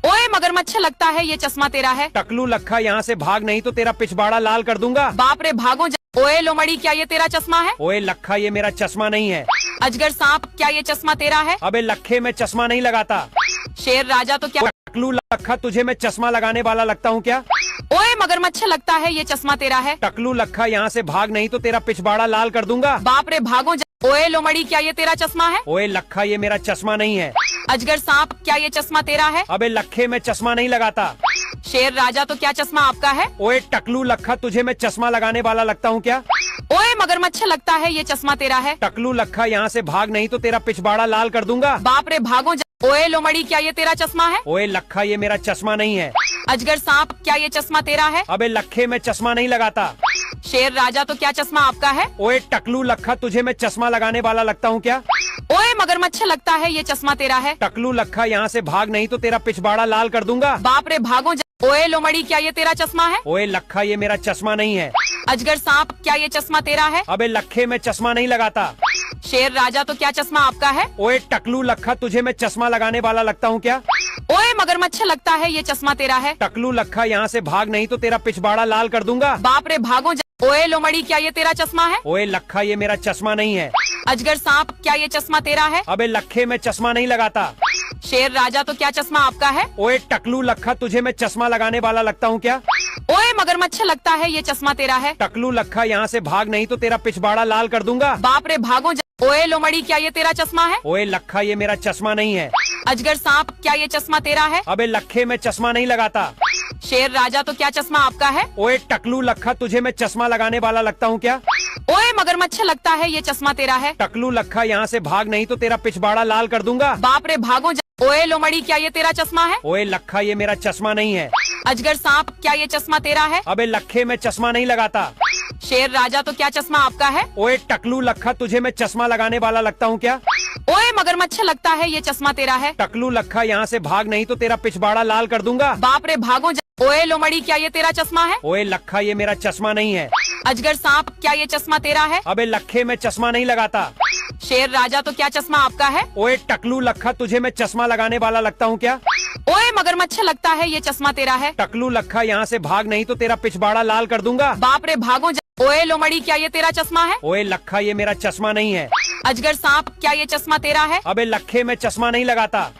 ओए मगरमच्छ लगता है ये चश्मा तेरा है। टकलू लखा यहाँ से भाग नहीं तो तेरा पिछवाड़ा लाल कर दूंगा। बाप रे भागो ओए लोमड़ी क्या ये तेरा चश्मा है? ओए लखा ये मेरा चश्मा नहीं है। अजगर सांप क्या ये चश्मा तेरा है? अबे लखे मैं चश्मा नहीं लगाता। शेर राजा तो क्या टकलू लखा, तुझे मैं चश्मा लगाने वाला लगता हूँ क्या? ओए मगरमच्छ, लगता है ये चश्मा तेरा है। टकलू लखा, यहाँ से भाग नहीं तो तेरा पिछवाड़ा लाल कर दूंगा। बाप रे, भागो ओए लोमड़ी, क्या ये तेरा चश्मा है? ओए लखा, ये मेरा चश्मा नहीं है। अजगर सांप, क्या ये चश्मा तेरा है? अबे लखे, मैं चश्मा नहीं लगाता। शेर राजा, तो क्या चश्मा आपका है? ओए टकलू लखा, तुझे मैं चश्मा लगाने वाला लगता हूँ क्या? ओए मगरमच्छ, लगता है ये चश्मा तेरा है। टकलू लखा, यहाँ से भाग नहीं तो तेरा पिछवाड़ा लाल कर दूंगा। बाप रे, भागो ओए लोमड़ी, क्या ये तेरा चश्मा है? ओए लखा, ये मेरा चश्मा नहीं है। अजगर सांप, क्या ये चश्मा तेरा है? अबे लखे, मैं चश्मा नहीं लगाता। शेर राजा, तो क्या चश्मा आपका है? ओए टकलू लखा, तुझे मैं चश्मा लगाने वाला लगता हूँ क्या? ओए मगरमच्छ, लगता है ये चश्मा तेरा है। टकलू लखा, यहाँ से भाग नहीं तो तेरा पिछवाड़ा लाल कर दूंगा। बाप रे, भागो ओए लोमड़ी, क्या ये तेरा चश्मा है? ओए लखा, ये मेरा चश्मा नहीं है। अजगर सांप, क्या ये चश्मा तेरा है? अबे लखे, मैं चश्मा नहीं लगाता। शेर राजा, तो क्या चश्मा आपका है? ओए टकलू लखा, तुझे मैं चश्मा लगाने वाला लगता हूँ क्या? ओए मगरमच्छ, लगता है ये चश्मा तेरा है। टकलू लखा, यहाँ से भाग नहीं तो तेरा पिछवाड़ा लाल कर दूंगा। बाप रे, भागो ओए लोमड़ी, क्या ये तेरा चश्मा है? ओए लखा, ये मेरा चश्मा नहीं है। अजगर सांप, क्या ये चश्मा तेरा है? अबे लखे, मैं चश्मा नहीं लगाता। शेर राजा, तो क्या चश्मा आपका है? ओए टकलू लखा, तुझे मैं चश्मा लगाने वाला लगता हूँ क्या? ओए मगरमच्छ, लगता है ये चश्मा तेरा है। टकलू लखा, यहाँ से भाग नहीं तो तेरा पिछवाड़ा लाल कर दूंगा। बाप रे, भागो ओए लोमड़ी, क्या ये तेरा चश्मा है? ओए लखा, ये मेरा चश्मा नहीं है। अजगर सांप, क्या ये चश्मा तेरा है? अबे लखे, मैं चश्मा नहीं लगाता। शेर राजा, तो क्या चश्मा आपका है? ओए टकलू लखा, तुझे मैं चश्मा लगाने वाला लगता हूँ क्या? ओए मगरमच्छ, लगता है ये चश्मा तेरा है। टकलू लखा, यहाँ से भाग नहीं तो तेरा पिछवाड़ा लाल कर दूंगा। बाप रे, भागो ओए लोमड़ी, क्या ये तेरा चश्मा है? ओए लखा, ये मेरा चश्मा नहीं है। अजगर सांप, क्या ये चश्मा तेरा है? अबे लखे, मैं चश्मा नहीं लगाता। शेर राजा, तो क्या चश्मा आपका है? ओए टकलू लखा, तुझे मैं चश्मा लगाने वाला लगता हूँ क्या? ओए मगरमच्छ, लगता है ये चश्मा तेरा है। टकलू लखा, यहाँ से भाग नहीं तो तेरा पिछवाड़ा लाल कर दूंगा। बाप रे, भागो ओए लोमड़ी, क्या ये तेरा चश्मा है? ओए लखा, ये मेरा चश्मा नहीं है। अजगर सांप, क्या ये चश्मा तेरा है? अबे लखे, मैं चश्मा नहीं लगाता। शेर राजा, तो क्या चश्मा आपका है? ओए टकलू लखा, तुझे मैं चश्मा लगाने वाला लगता हूँ क्या? ओए मगरमच्छ, लगता है ये चश्मा तेरा है। टकलू लखा, यहाँ से भाग नहीं तो तेरा पिछवाड़ा लाल कर दूंगा। बाप रे, भागो ओए लोमड़ी, क्या ये तेरा चश्मा है? ओए लखा, ये मेरा चश्मा नहीं है। अजगर सांप, क्या ये चश्मा तेरा है? अबे लखे, मैं चश्मा नहीं लगाता।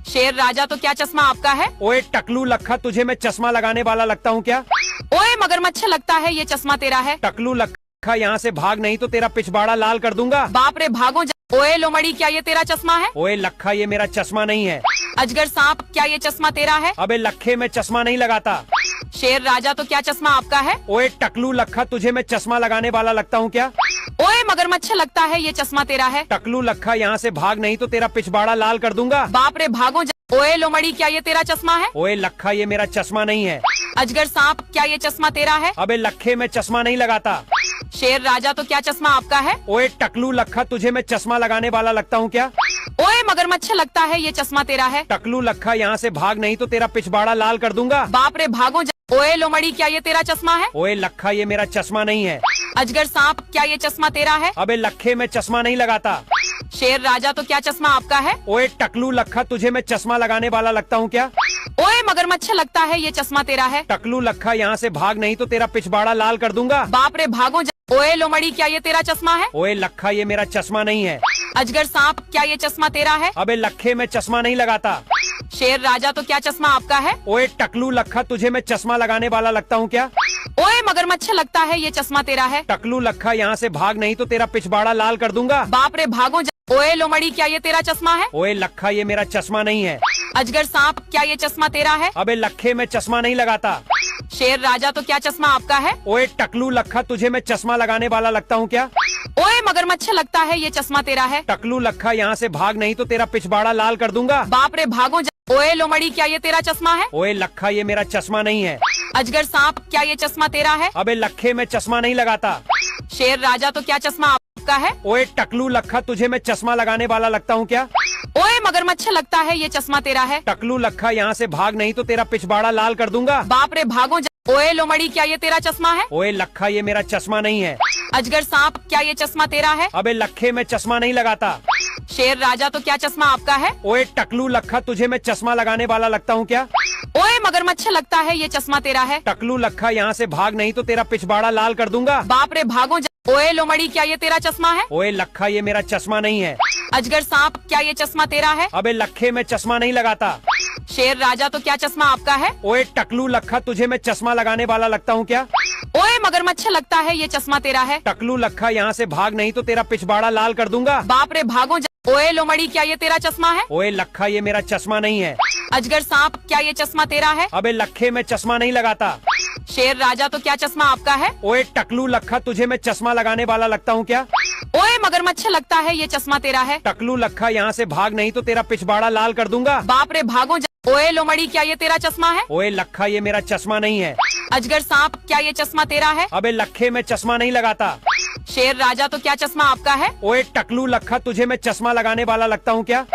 शेर राजा, तो क्या चश्मा आपका है? ओए टकलू लखा, तुझे मैं चश्मा लगाने वाला लगता हूँ क्या? ओए मगरमच्छ, लगता है ये चश्मा तेरा है। टकलू लखा, यहाँ से भाग नहीं तो तेरा पिछवाड़ा लाल कर दूंगा। बाप रे, भागो ओए लोमड़ी, क्या ये तेरा चश्मा है? ओए लखा, ये मेरा चश्मा नहीं है। अजगर सांप, क्या ये चश्मा तेरा है? अबे लखे, मैं चश्मा नहीं लगाता। शेर राजा, तो क्या चश्मा आपका है? ओए टकलू लखा, तुझे मैं चश्मा लगाने वाला लगता हूँ क्या? ओए मगरमच्छ, लगता है ये चश्मा तेरा है। टकलू लखा, यहाँ से भाग नहीं तो तेरा पिछवाड़ा लाल कर दूंगा। बाप रे, भागो ओए लोमड़ी, क्या ये तेरा चश्मा है? ओए लखा, ये मेरा चश्मा नहीं है। अजगर सांप, क्या ये चश्मा तेरा है? अबे लखे, मैं चश्मा नहीं लगाता। शेर राजा, तो क्या चश्मा आपका है? ओए टकलू लखा, तुझे मैं चश्मा लगाने वाला लगता हूँ क्या? ओए मगरमच्छ, लगता है ये चश्मा तेरा है। टकलू लखा, यहाँ से भाग नहीं तो तेरा पिछवाड़ा लाल कर दूंगा। बाप रे, भागो ओए लोमड़ी, क्या ये तेरा चश्मा है? ओए लखा, ये मेरा चश्मा नहीं है। अजगर सांप, क्या ये चश्मा तेरा है? अबे लखे, मैं चश्मा नहीं लगाता। शेर राजा, तो क्या चश्मा आपका है? ओए टकलू लखा, तुझे मैं चश्मा लगाने वाला लगता हूँ क्या? ओए मगरमच्छ, लगता है ये चश्मा तेरा है। टकलू लखा, यहाँ से भाग नहीं तो तेरा पिछवाड़ा लाल कर दूंगा। बाप रे, भागो ओए लोमड़ी, क्या ये तेरा चश्मा है? ओए लखा, ये मेरा चश्मा नहीं है। अजगर सांप, क्या ये चश्मा तेरा है? अबे लखे, मैं चश्मा नहीं लगाता। शेर राजा, तो क्या चश्मा आपका है? ओए टकलू लखा, तुझे मैं चश्मा लगाने वाला लगता हूँ क्या? ओए मगरमच्छ, लगता है ये चश्मा तेरा है। टकलू लखा, यहाँ से भाग नहीं तो तेरा पिछवाड़ा लाल कर दूंगा। बाप रे, भागो ओए लोमड़ी, क्या ये तेरा चश्मा है? ओए लखा, ये मेरा चश्मा नहीं है। अजगर सांप, क्या ये चश्मा तेरा है? अबे लखे, मैं चश्मा नहीं लगाता। शेर राजा, तो क्या चश्मा आपका है? ओए टकलू लखा, तुझे मैं चश्मा लगाने वाला लगता हूँ क्या? ओए मगरमच्छ, लगता है ये चश्मा तेरा है। टकलू लखा, यहाँ से भाग नहीं तो तेरा पिछवाड़ा लाल कर दूंगा। बाप रे, भागो ओए लोमड़ी, क्या ये तेरा चश्मा है? ओए लखा, ये मेरा चश्मा नहीं है। अजगर सांप, क्या ये चश्मा तेरा है? अबे लखे, मैं चश्मा नहीं लगाता। शेर राजा, तो क्या चश्मा आपका है? ओए टकलू लखा, तुझे मैं चश्मा लगाने वाला लगता हूँ क्या? ओए मगरमच्छ, लगता है ये चश्मा तेरा है। टकलू लखा, यहाँ से भाग नहीं तो तेरा पिछवाड़ा लाल कर दूंगा। बाप रे, भागो ओए लोमड़ी, क्या ये तेरा चश्मा है? ओए लखा, ये मेरा चश्मा नहीं है। अजगर सांप, क्या ये चश्मा तेरा है? अबे लखे, मैं चश्मा नहीं लगाता। शेर राजा, तो क्या चश्मा आपका है? ओए टकलू लखा, तुझे मैं चश्मा लगाने वाला लगता हूँ क्या? ओए मगरमच्छ, लगता है ये चश्मा तेरा है। टकलू लखा, यहाँ से भाग नहीं तो तेरा पिछवाड़ा लाल कर दूंगा। बाप रे, भागो ओए लोमड़ी, क्या ये तेरा चश्मा है? ओए लखा, ये मेरा चश्मा नहीं है। अजगर सांप, क्या ये चश्मा तेरा है? अबे लखे, मैं चश्मा नहीं लगाता। शेर राजा तो क्या चश्मा आपका है? ओए टकलू लखा, तुझे मैं चश्मा लगाने वाला लगता हूँ क्या? ओए मगरमच्छ लगता है ये चश्मा तेरा है। टकलू लखा, यहाँ से भाग नहीं तो तेरा पिछवाड़ा लाल कर दूंगा। बाप रे भागो ओए लोमड़ी क्या ये तेरा चश्मा है? ओए लखा, ये मेरा चश्मा नहीं है। अजगर सांप क्या ये चश्मा तेरा है? अबे लखे, मैं चश्मा नहीं लगाता। शेर राजा तो क्या चश्मा आपका है? ओए टकलू लखा, तुझे मैं चश्मा लगाने वाला लगता हूँ क्या? ओए मगरमच्छ लगता है ये चश्मा तेरा है। टकलू लखा, यहाँ से भाग नहीं तो तेरा पिछवाड़ा लाल कर दूंगा। बाप रे भागो ओए लोमड़ी क्या ये तेरा चश्मा है? ओए लखा, ये मेरा चश्मा नहीं है। अजगर सांप क्या ये चश्मा तेरा है? अबे लखे, मैं चश्मा नहीं लगाता। शेर राजा तो क्या चश्मा आपका है? ओए टकलू लखा, तुझे मैं चश्मा लगाने वाला लगता हूँ क्या?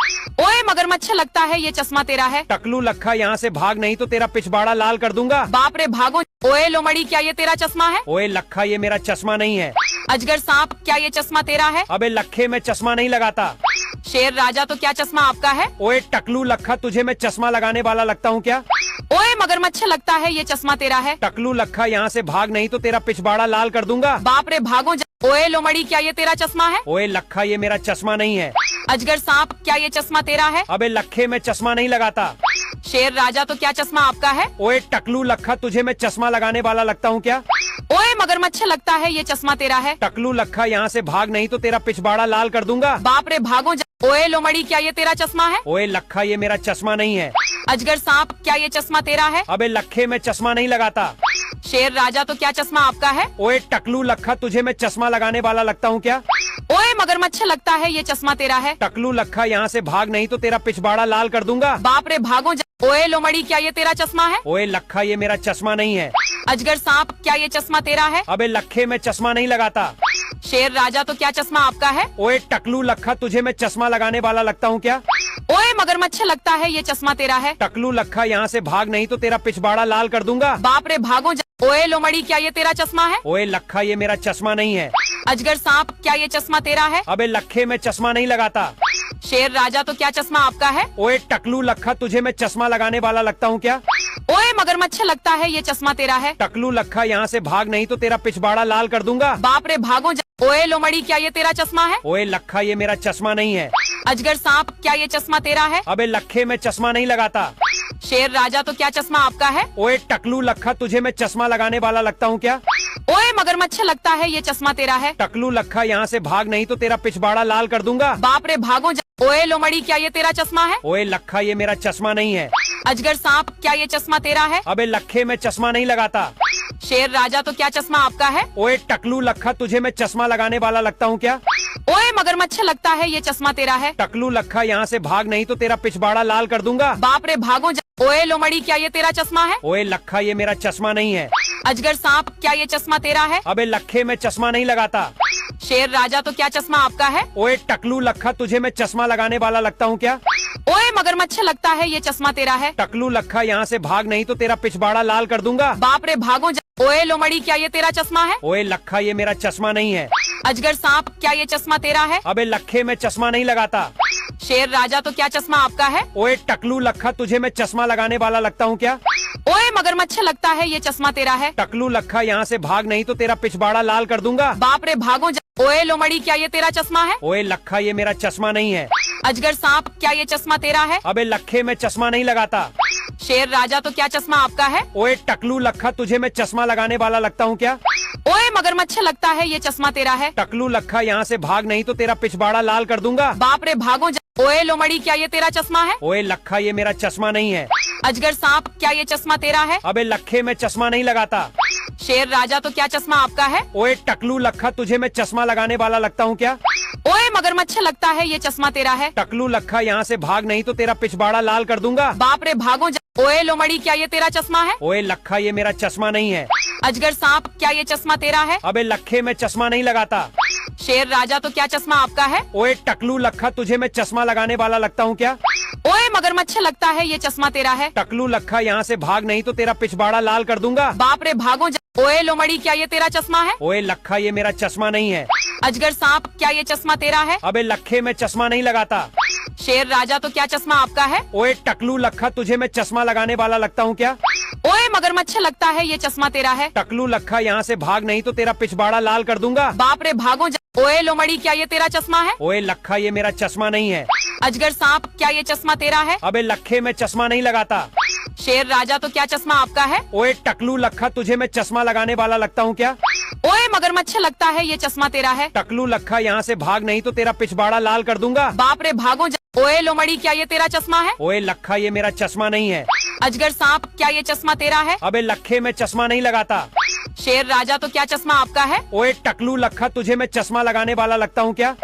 ओए मगरमच्छ लगता है ये चश्मा तेरा है। टकलू लखा, यहाँ से भाग नहीं तो तेरा पिछवाड़ा लाल कर दूंगा। बाप रे भागो ओए लोमड़ी क्या ये तेरा चश्मा है? ओए लखा, ये मेरा चश्मा नहीं है। अजगर सांप क्या ये चश्मा तेरा है? अबे लखे, मैं चश्मा नहीं लगाता। शेर राजा तो क्या चश्मा आपका है? ओए टकलू लखा, तुझे मैं चश्मा लगाने वाला लगता हूँ क्या? ओए मगरमच्छ लगता है ये चश्मा तेरा है। टकलू लखा, यहाँ से भाग नहीं तो तेरा पिछवाड़ा लाल कर दूंगा। बाप रे भागो ओए लोमड़ी क्या ये तेरा चश्मा है? ओए लखा, ये मेरा चश्मा नहीं है। अजगर सांप क्या ये चश्मा तेरा है? अबे लखे, मैं चश्मा नहीं लगाता। शेर राजा तो क्या चश्मा आपका है? ओए टकलू लखा, तुझे मैं चश्मा लगाने वाला लगता हूँ क्या? ओए मगरमच्छ लगता है ये चश्मा तेरा है। टकलू लखा, यहाँ से भाग नहीं तो तेरा पिछवाड़ा लाल कर दूंगा। बाप रे भागो ओए लोमड़ी क्या ये तेरा चश्मा है? ओए लखा, ये मेरा चश्मा नहीं है। अजगर सांप क्या ये चश्मा तेरा है? अबे लखे, मैं चश्मा नहीं लगाता। शेर राजा तो क्या चश्मा आपका है? ओए टकलू लखा, तुझे मैं चश्मा लगाने वाला लगता हूँ क्या? ओए मगरमच्छ लगता है ये चश्मा तेरा है। टकलू लखा, यहाँ से भाग नहीं तो तेरा पिछवाड़ा लाल कर दूंगा। बाप रे भागो ओए लोमड़ी क्या ये तेरा चश्मा है? ओए लखा, ये मेरा चश्मा नहीं है। अजगर सांप क्या ये चश्मा तेरा है? अबे लखे, मैं चश्मा नहीं लगाता। शेर राजा तो क्या चश्मा आपका है? ओए टकलू लखा, तुझे मैं चश्मा लगाने वाला लगता हूँ क्या? ओए मगरमच्छ लगता है ये चश्मा तेरा है। टकलू लखा, यहाँ से भाग नहीं तो तेरा पिछवाड़ा लाल कर दूंगा। बाप रे भागो ओए लोमड़ी क्या ये तेरा चश्मा है? ओए लखा, ये मेरा चश्मा नहीं है। अजगर सांप क्या ये चश्मा तेरा है? अबे लखे, मैं चश्मा नहीं लगाता। शेर राजा तो क्या चश्मा आपका है? ओए टकलू लखा, तुझे मैं चश्मा लगाने वाला लगता हूँ क्या? ओए मगरमच्छ लगता है ये चश्मा तेरा है। टकलू लखा, यहाँ से भाग नहीं तो तेरा पिछवाड़ा लाल कर दूंगा। बाप रे भागो ओए लोमड़ी क्या ये तेरा चश्मा है? ओए लखा, ये मेरा चश्मा नहीं है। अजगर सांप क्या ये चश्मा तेरा है? अबे लखे, मैं चश्मा नहीं लगाता। शेर राजा तो क्या चश्मा आपका है? ओए टकलू लखा, तुझे मैं चश्मा लगाने वाला लगता हूँ क्या? ओए मगरमच्छ लगता है ये चश्मा तेरा है। टकलू लखा, यहाँ से भाग नहीं तो तेरा पिछवाड़ा लाल कर दूंगा। बाप रे भागो ओए लोमड़ी क्या ये तेरा चश्मा है? ओए लखा, ये मेरा चश्मा नहीं है। अजगर सांप क्या ये चश्मा तेरा है? अबे लखे, मैं चश्मा नहीं लगाता। शेर राजा तो क्या चश्मा आपका है? ओए टकलू लखा, तुझे मैं चश्मा लगाने वाला लगता हूँ क्या? ओए मगरमच्छ लगता है ये चश्मा तेरा है। टकलू लखा, यहाँ से भाग नहीं तो तेरा पिछवाड़ा लाल कर दूंगा। बाप रे भागो ओए लोमड़ी क्या ये तेरा चश्मा है? ओए लखा, ये मेरा चश्मा नहीं है। अजगर सांप क्या ये चश्मा तेरा है? अबे लखे, मैं चश्मा नहीं लगाता। शेर राजा तो क्या चश्मा आपका है? ओए टकलू लखा, तुझे मैं चश्मा लगाने वाला लगता हूँ क्या? ओए मगरमच्छ लगता है ये चश्मा तेरा है। टकलू लखा, यहाँ से भाग नहीं तो तेरा पिछवाड़ा लाल कर दूंगा। बाप रे भागो ओए लोमड़ी क्या ये तेरा चश्मा है? ओए लखा, ये मेरा चश्मा नहीं है। अजगर सांप क्या ये चश्मा तेरा है? अबे लखे, मैं चश्मा नहीं लगाता। शेर राजा तो क्या चश्मा आपका है? ओए टकलू लखा, तुझे मैं चश्मा लगाने वाला लगता हूँ क्या? ओए मगरमच्छ लगता है ये चश्मा तेरा है। टकलू लखा, यहाँ से भाग नहीं तो तेरा पिछवाड़ा लाल कर दूंगा। बाप रे भागो ओए लोमड़ी क्या ये तेरा चश्मा है? ओए लखा, ये मेरा चश्मा नहीं है। अजगर सांप क्या ये चश्मा तेरा है? अबे लखे, मैं चश्मा नहीं लगाता। शेर राजा तो क्या चश्मा आपका है? ओए टकलू लखा, तुझे मैं चश्मा लगाने वाला लगता हूँ क्या? ओए मगरमच्छ लगता है ये चश्मा तेरा है। टकलू लखा, यहाँ से भाग नहीं तो तेरा पिछवाड़ा लाल कर दूंगा। बाप रे भागो ओए लोमड़ी क्या ये तेरा चश्मा है? ओए लखा, ये मेरा चश्मा नहीं है। अजगर सांप क्या ये चश्मा तेरा है? अबे लखे, मैं चश्मा नहीं लगाता। शेर राजा तो क्या चश्मा आपका है? ओए टकलू लखा, तुझे मैं चश्मा लगाने वाला लगता हूँ क्या? ओए मगरमच्छ लगता है ये चश्मा तेरा है। टकलू लखा, यहाँ से भाग नहीं तो तेरा पिछवाड़ा लाल कर दूंगा। बाप रे भागो ओए लोमड़ी क्या ये तेरा चश्मा है? ओए लखा, ये मेरा चश्मा नहीं है। अजगर सांप क्या ये चश्मा तेरा है? अबे लखे, मैं चश्मा नहीं लगाता। शेर राजा तो क्या चश्मा आपका है? ओए टकलू लखा, तुझे मैं चश्मा लगाने वाला लगता हूँ क्या? ओए मगरमच्छ लगता है ये चश्मा तेरा है। टकलू लखा, यहाँ से भाग नहीं तो तेरा पिछवाड़ा लाल कर दूंगा। बाप रे भागो ओए लोमड़ी क्या ये तेरा चश्मा है? ओए लखा, ये मेरा चश्मा नहीं है। अजगर सांप क्या ये चश्मा तेरा है? अबे लखे, मैं चश्मा नहीं लगाता। शेर राजा तो क्या चश्मा आपका है? ओए टकलू लखा, तुझे मैं चश्मा लगाने वाला लगता हूँ क्या? ओए मगरमच्छ लगता है ये चश्मा तेरा है। टकलू लखा, यहाँ से भाग नहीं तो तेरा पिछवाड़ा लाल कर दूंगा। बाप रे भागो ओए लोमड़ी क्या ये तेरा चश्मा है? ओए लखा, ये मेरा चश्मा नहीं है। अजगर सांप क्या ये चश्मा तेरा है? अबे लखे मैं चश्मा नहीं लगाता। शेर राजा तो क्या चश्मा आपका है? ओए टकलू लखा तुझे मैं चश्मा लगाने वाला लगता हूँ क्या? ओए मगरमच्छ लगता है ये चश्मा तेरा है। टकलू लखा यहाँ से भाग नहीं तो तेरा पिछवाड़ा लाल कर दूंगा। बाप रे भागो ओए लोमड़ी क्या ये तेरा चश्मा है? ओए लखा ये मेरा चश्मा नहीं है। अजगर सांप क्या ये चश्मा तेरा है? अबे लखे मैं चश्मा नहीं लगाता। शेर राजा तो क्या चश्मा आपका है? ओए टकलू लखा तुझे मैं चश्मा लगाने वाला लगता हूँ क्या?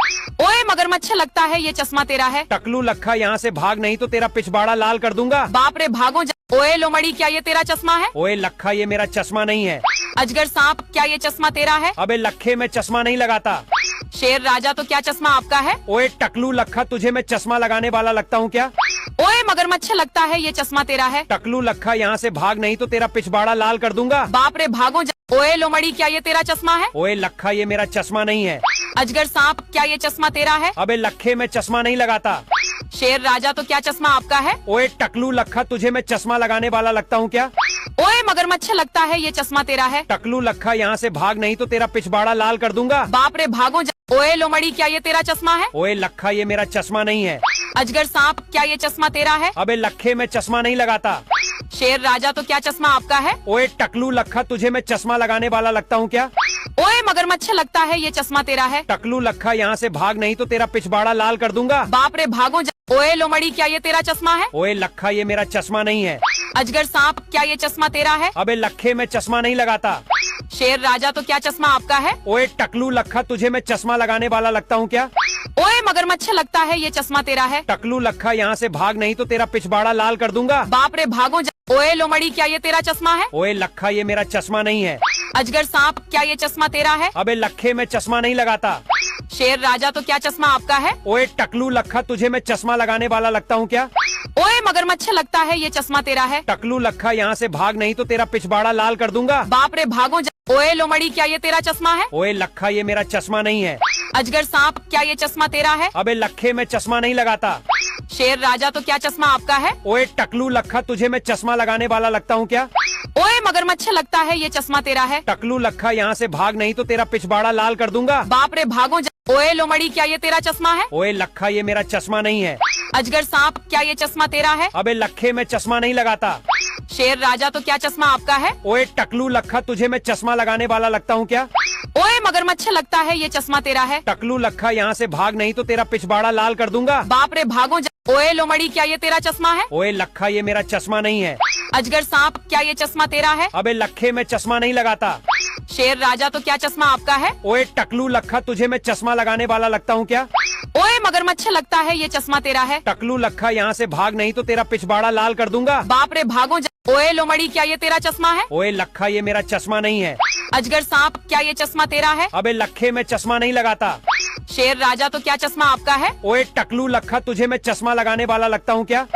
ओए मगरमच्छ लगता है ये चश्मा तेरा है। टकलू लखा यहाँ से भाग नहीं तो तेरा पिछवाड़ा लाल कर दूंगा। बाप रे भागो ओए लोमड़ी क्या ये तेरा चश्मा है? ओए लखा ये मेरा चश्मा नहीं है। अजगर सांप क्या ये चश्मा तेरा है? अबे लखे मैं चश्मा नहीं लगाता। शेर राजा तो क्या चश्मा आपका है? ओए टकलू लखा तुझे मैं चश्मा लगाने वाला लगता हूँ क्या? ओए मगरमच्छ लगता है ये चश्मा तेरा है। टकलू लखा यहाँ से भाग नहीं तो तेरा पिछवाड़ा लाल कर दूंगा। बाप रे भागो ओए लोमड़ी क्या ये तेरा चश्मा है? ओए लखा ये मेरा चश्मा नहीं है। अजगर सांप क्या ये चश्मा तेरा है? अबे लखे मैं चश्मा नहीं लगाता। शेर राजा तो क्या चश्मा आपका है? ओए टकलू लखा तुझे मैं चश्मा लगाने वाला लगता हूँ क्या? ओए मगरमच्छ लगता है ये चश्मा तेरा है। टकलू लखा यहाँ से भाग नहीं तो तेरा पिछवाड़ा लाल कर दूंगा। बाप रे भागो ओए लोमड़ी क्या ये तेरा चश्मा है? ओए लखा ये मेरा चश्मा नहीं है। अजगर सांप क्या ये चश्मा तेरा है? अबे लखे मैं चश्मा नहीं लगाता। शेर राजा तो क्या चश्मा आपका है? ओए टकलू लखा तुझे मैं चश्मा लगाने वाला लगता हूँ क्या? ओए मगरमच्छ लगता है ये चश्मा तेरा है। टकलू लखा यहाँ से भाग नहीं तो तेरा पिछवाड़ा लाल कर दूंगा। बाप रे भागो ओए लोमड़ी क्या ये तेरा चश्मा है? ओए लखा ये मेरा चश्मा नहीं है। अजगर सांप क्या ये चश्मा तेरा है? अबे लखे मैं चश्मा नहीं लगाता। शेर राजा तो क्या चश्मा आपका है? ओए टकलू लखा तुझे मैं चश्मा लगाने वाला लगता हूँ क्या? ओए मगरमच्छ लगता है ये चश्मा तेरा है। टकलू लखा यहाँ से भाग नहीं तो तेरा पिछवाड़ा लाल कर दूंगा। बाप रे भागो ओए लोमड़ी क्या ये तेरा चश्मा है? ओए लखा ये मेरा चश्मा नहीं है। अजगर सांप क्या ये चश्मा तेरा है? अबे लखे मैं चश्मा नहीं लगाता। शेर राजा तो क्या चश्मा आपका है? ओए टकलू लखा तुझे मैं चश्मा लगाने वाला लगता हूँ क्या? ओए मगरमच्छ लगता है ये चश्मा तेरा है। टकलू लखा यहाँ से भाग नहीं तो तेरा पिछवाड़ा लाल कर दूंगा। बाप रे भागो ओए लोमड़ी क्या ये तेरा चश्मा है? ओए लखा ये मेरा चश्मा नहीं है। अजगर सांप क्या ये चश्मा तेरा है? अबे लखे मैं चश्मा नहीं लगाता। शेर राजा तो क्या चश्मा आपका है? ओए टकलू लखा तुझे मैं चश्मा लगाने वाला लगता हूँ क्या? ओए मगरमच्छ लगता है ये चश्मा तेरा है। टकलू लखा यहाँ से भाग नहीं तो तेरा पिछवाड़ा लाल कर दूंगा। बाप रे भागो ओए लोमड़ी क्या ये तेरा चश्मा है? ओए लखा ये मेरा चश्मा नहीं है। अजगर सांप क्या ये चश्मा तेरा है? अबे लखे मैं चश्मा नहीं लगाता। शेर राजा तो क्या चश्मा आपका है? ओए टकलू लखा तुझे मैं चश्मा लगाने वाला लगता हूँ क्या? ओए मगरमच्छ लगता है ये चश्मा तेरा है। टकलू लखा यहाँ से भाग नहीं तो तेरा पिछवाड़ा लाल कर दूंगा। बाप रे भागो ओए लोमड़ी क्या ये तेरा चश्मा है? ओए लखा ये मेरा चश्मा नहीं है। अजगर सांप क्या ये चश्मा तेरा है? अबे लखे मैं चश्मा नहीं लगाता। शेर राजा तो क्या चश्मा आपका है? ओए टकलू लखा तुझे मैं चश्मा लगाने वाला लगता हूँ क्या? ओए मगरमच्छ लगता है ये चश्मा तेरा है। टकलू लखा यहाँ से भाग नहीं तो तेरा पिछवाड़ा लाल कर दूंगा। बाप रे भागो ओए लोमड़ी क्या ये तेरा चश्मा है? ओए लखा ये मेरा चश्मा नहीं है। अजगर सांप क्या ये चश्मा तेरा है? अबे लखे मैं चश्मा नहीं लगाता। शेर राजा तो क्या चश्मा आपका है? ओए टकलू लखा तुझे मैं चश्मा लगाने वाला लगता हूँ क्या?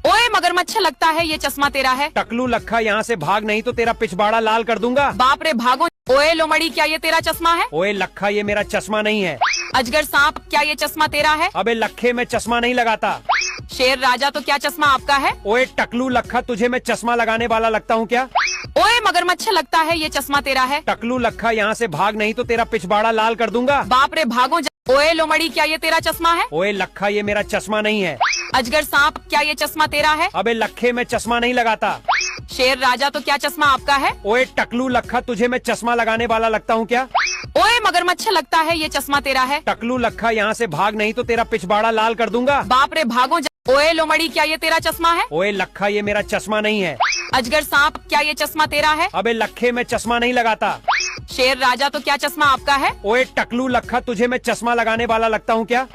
ओए मगरमच्छ लगता है ये चश्मा तेरा है। टकलू लखा यहाँ से भाग नहीं तो तेरा पिछवाड़ा लाल कर दूंगा। बाप रे भागो ओए लोमड़ी क्या ये तेरा चश्मा है? ओए लखा ये मेरा चश्मा नहीं है। अजगर सांप क्या ये चश्मा तेरा है? अबे लखे मैं चश्मा नहीं लगाता। शेर राजा तो क्या चश्मा आपका है? ओए टकलू लखा तुझे मैं चश्मा लगाने वाला लगता हूँ क्या? ओए मगरमच्छ लगता है ये चश्मा तेरा है। टकलू लखा यहाँ से भाग नहीं तो तेरा पिछवाड़ा लाल कर दूंगा। बाप रे भागो ओए लोमड़ी क्या ये तेरा चश्मा है? ओए लखा ये मेरा चश्मा नहीं है। अजगर सांप क्या ये चश्मा तेरा है? अबे लखे मैं चश्मा नहीं लगाता। शेर राजा तो क्या चश्मा आपका है? ओए टकलू लखा तुझे मैं चश्मा लगाने वाला लगता हूँ क्या? ओए मगरमच्छ लगता है ये चश्मा तेरा है। टकलू लखा यहाँ से भाग नहीं तो तेरा पिछवाड़ा लाल कर दूंगा। बाप रे भागो ओए लोमड़ी क्या ये तेरा चश्मा है? ओए लखा ये मेरा चश्मा नहीं है। अजगर सांप क्या ये चश्मा तेरा है? अबे लखे मैं चश्मा नहीं लगाता। शेर राजा तो क्या चश्मा आपका है? ओए टकलू लखा तुझे मैं चश्मा लगाने वाला लगता हूँ क्या?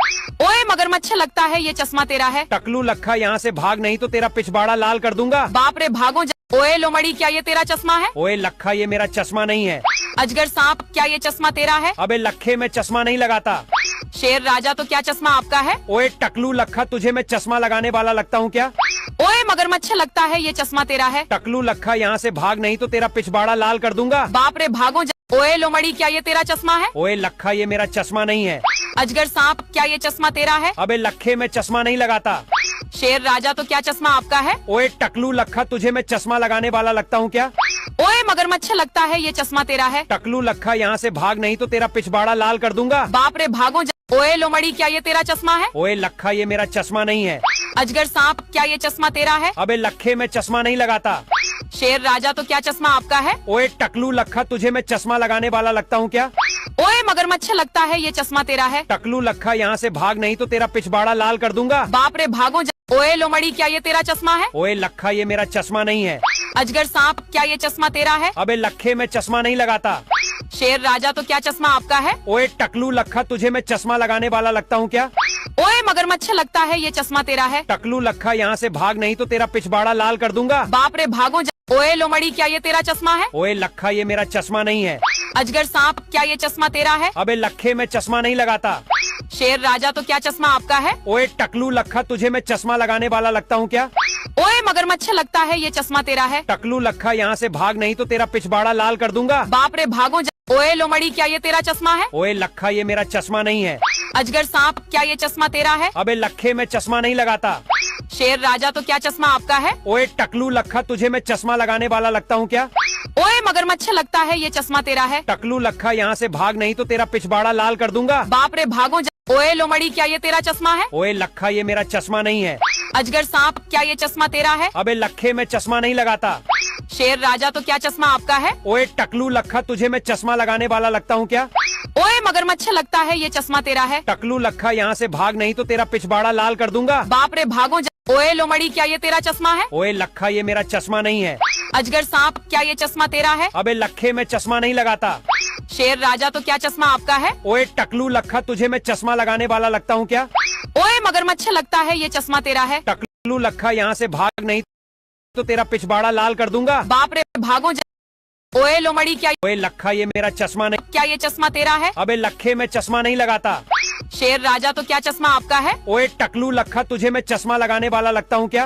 ओए मगरमच्छ लगता है ये चश्मा तेरा है। टकलू लखा यहाँ से भाग नहीं तो तेरा पिछवाड़ा लाल कर दूंगा। बाप रे भागो ओए लोमड़ी क्या ये तेरा चश्मा है? ओए लखा ये मेरा चश्मा नहीं है। अजगर सांप क्या ये चश्मा तेरा है? अबे लखे मैं चश्मा नहीं लगाता। शेर राजा तो क्या चश्मा आपका है? ओए टकलू लखा तुझे मैं चश्मा लगाने वाला लगता हूँ क्या? ओए मगरमच्छ लगता है ये चश्मा तेरा है। टकलू लखा यहाँ से भाग नहीं तो तेरा पिछवाड़ा लाल कर दूंगा। बाप रे भागो ओए लोमड़ी क्या ये तेरा चश्मा है? ओए लखा ये मेरा चश्मा नहीं है। अजगर सांप क्या ये चश्मा तेरा है? अबे लखे मैं चश्मा नहीं लगाता। शेर राजा तो क्या चश्मा आपका है? ओए टकलू लखा तुझे मैं चश्मा लगाने वाला लगता हूँ क्या? ओए मगरमच्छ लगता है ये चश्मा तेरा है। टकलू लखा यहाँ से भाग नहीं तो तेरा पिछवाड़ा लाल कर दूंगा। बाप रे भागो ओए लोमड़ी क्या ये तेरा चश्मा है? ओए लखा ये मेरा चश्मा नहीं है। अजगर सांप क्या ये चश्मा तेरा है? अबे लखे मैं चश्मा नहीं लगाता। शेर राजा तो क्या चश्मा आपका है? ओए टकलू लखा तुझे मैं चश्मा लगाने वाला लगता हूँ क्या? ओए मगरमच्छ लगता है ये चश्मा तेरा है? टकलू लखा यहाँ से भाग नहीं तो तेरा पिछवाड़ा लाल कर दूंगा। बाप रे भागो ओए लोमड़ी क्या ये तेरा चश्मा है? ओए लखा ये मेरा चश्मा नहीं है। अजगर सांप क्या ये चश्मा तेरा है? अबे लखे मैं चश्मा नहीं लगाता। शेर राजा तो क्या चश्मा आपका है? ओए टकलू लखा तुझे मैं चश्मा लगाने वाला लगता हूँ क्या? ओए मगरमच्छ लगता है ये चश्मा तेरा है? टकलू लखा यहाँ से भाग नहीं तो तेरा पिछवाड़ा लाल कर दूंगा। बाप रे भागो ओए लोमड़ी क्या ये तेरा चश्मा है? ओए लखा ये मेरा चश्मा नहीं है। अजगर सांप क्या ये चश्मा तेरा है? अबे लखे मैं चश्मा नहीं लगाता। शेर राजा तो क्या चश्मा आपका है? ओए टकलू लखा तुझे मैं चश्मा लगाने वाला लगता हूँ क्या? ओए मगरमच्छ लगता है ये चश्मा तेरा है? टकलू लखा यहाँ से भाग नहीं तो तेरा पिछवाड़ा लाल कर दूंगा। बाप रे भागो ओए लोमड़ी क्या ये तेरा चश्मा है? ओए लखा ये मेरा चश्मा नहीं है। अजगर सांप क्या ये चश्मा तेरा है? अबे लखे मैं चश्मा नहीं लगाता। शेर राजा तो क्या चश्मा आपका है? ओए टकलू लखा तुझे मैं चश्मा लगाने वाला लगता हूँ क्या? ओए मगरमच्छ लगता है ये चश्मा तेरा है? टकलू लखा यहाँ से भाग नहीं तो तेरा पिछवाड़ा लाल कर दूंगा। बाप रे भागो ओए लोमड़ी क्या ये तेरा चश्मा है? ओए लखा ये मेरा चश्मा नहीं है। अजगर सांप क्या ये चश्मा तेरा है? अबे लखे मैं चश्मा नहीं लगाता। शेर राजा तो क्या चश्मा आपका है? ओए टकलू लखा तुझे मैं चश्मा लगाने वाला लगता हूँ क्या? ओए मगरमच्छ लगता है ये चश्मा तेरा है? टकलू लखा यहाँ से भाग नहीं तो तेरा पिछवाड़ा लाल कर दूंगा। बाप रे भागो ओए लोमड़ी क्या ये तेरा चश्मा है? ओए लखा ये मेरा चश्मा नहीं है। अजगर सांप क्या ये चश्मा तेरा है? अबे लखे मैं चश्मा नहीं लगाता। शेर राजा तो क्या चश्मा आपका है? ओए टकलू लखा तुझे मैं चश्मा लगाने वाला लगता हूँ क्या? ओए मगरमच्छ लगता है ये चश्मा तेरा है? टकलू लखा यहाँ से भाग नहीं तो तेरा पिछवाड़ा लाल कर दूंगा। बाप रे भागो ओए लोमड़ी क्या ओए लखा ये मेरा चश्मा नहीं। क्या ये चश्मा तेरा है? अबे लखे मैं चश्मा नहीं लगाता। शेर राजा तो क्या चश्मा आपका है? ओए टकलू लखा तुझे मैं चश्मा लगाने वाला लगता हूँ क्या?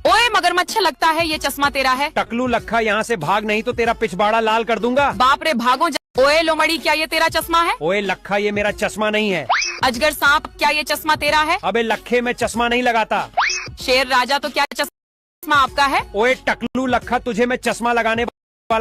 ओए मगरमच्छ लगता है ये चश्मा तेरा है? टकलू लखा यहाँ से भाग नहीं तो तेरा पिछवाड़ा लाल कर दूंगा। बाप रे भागो ओए लोमड़ी क्या ये तेरा चश्मा है? ओए लखा ये मेरा चश्मा नहीं है। अजगर सांप क्या ये चश्मा तेरा है? अबे लखे मैं चश्मा नहीं लगाता। शेर राजा तो क्या चश्मा आपका है? ओए टकलू लखा तुझे मैं चश्मा लगाने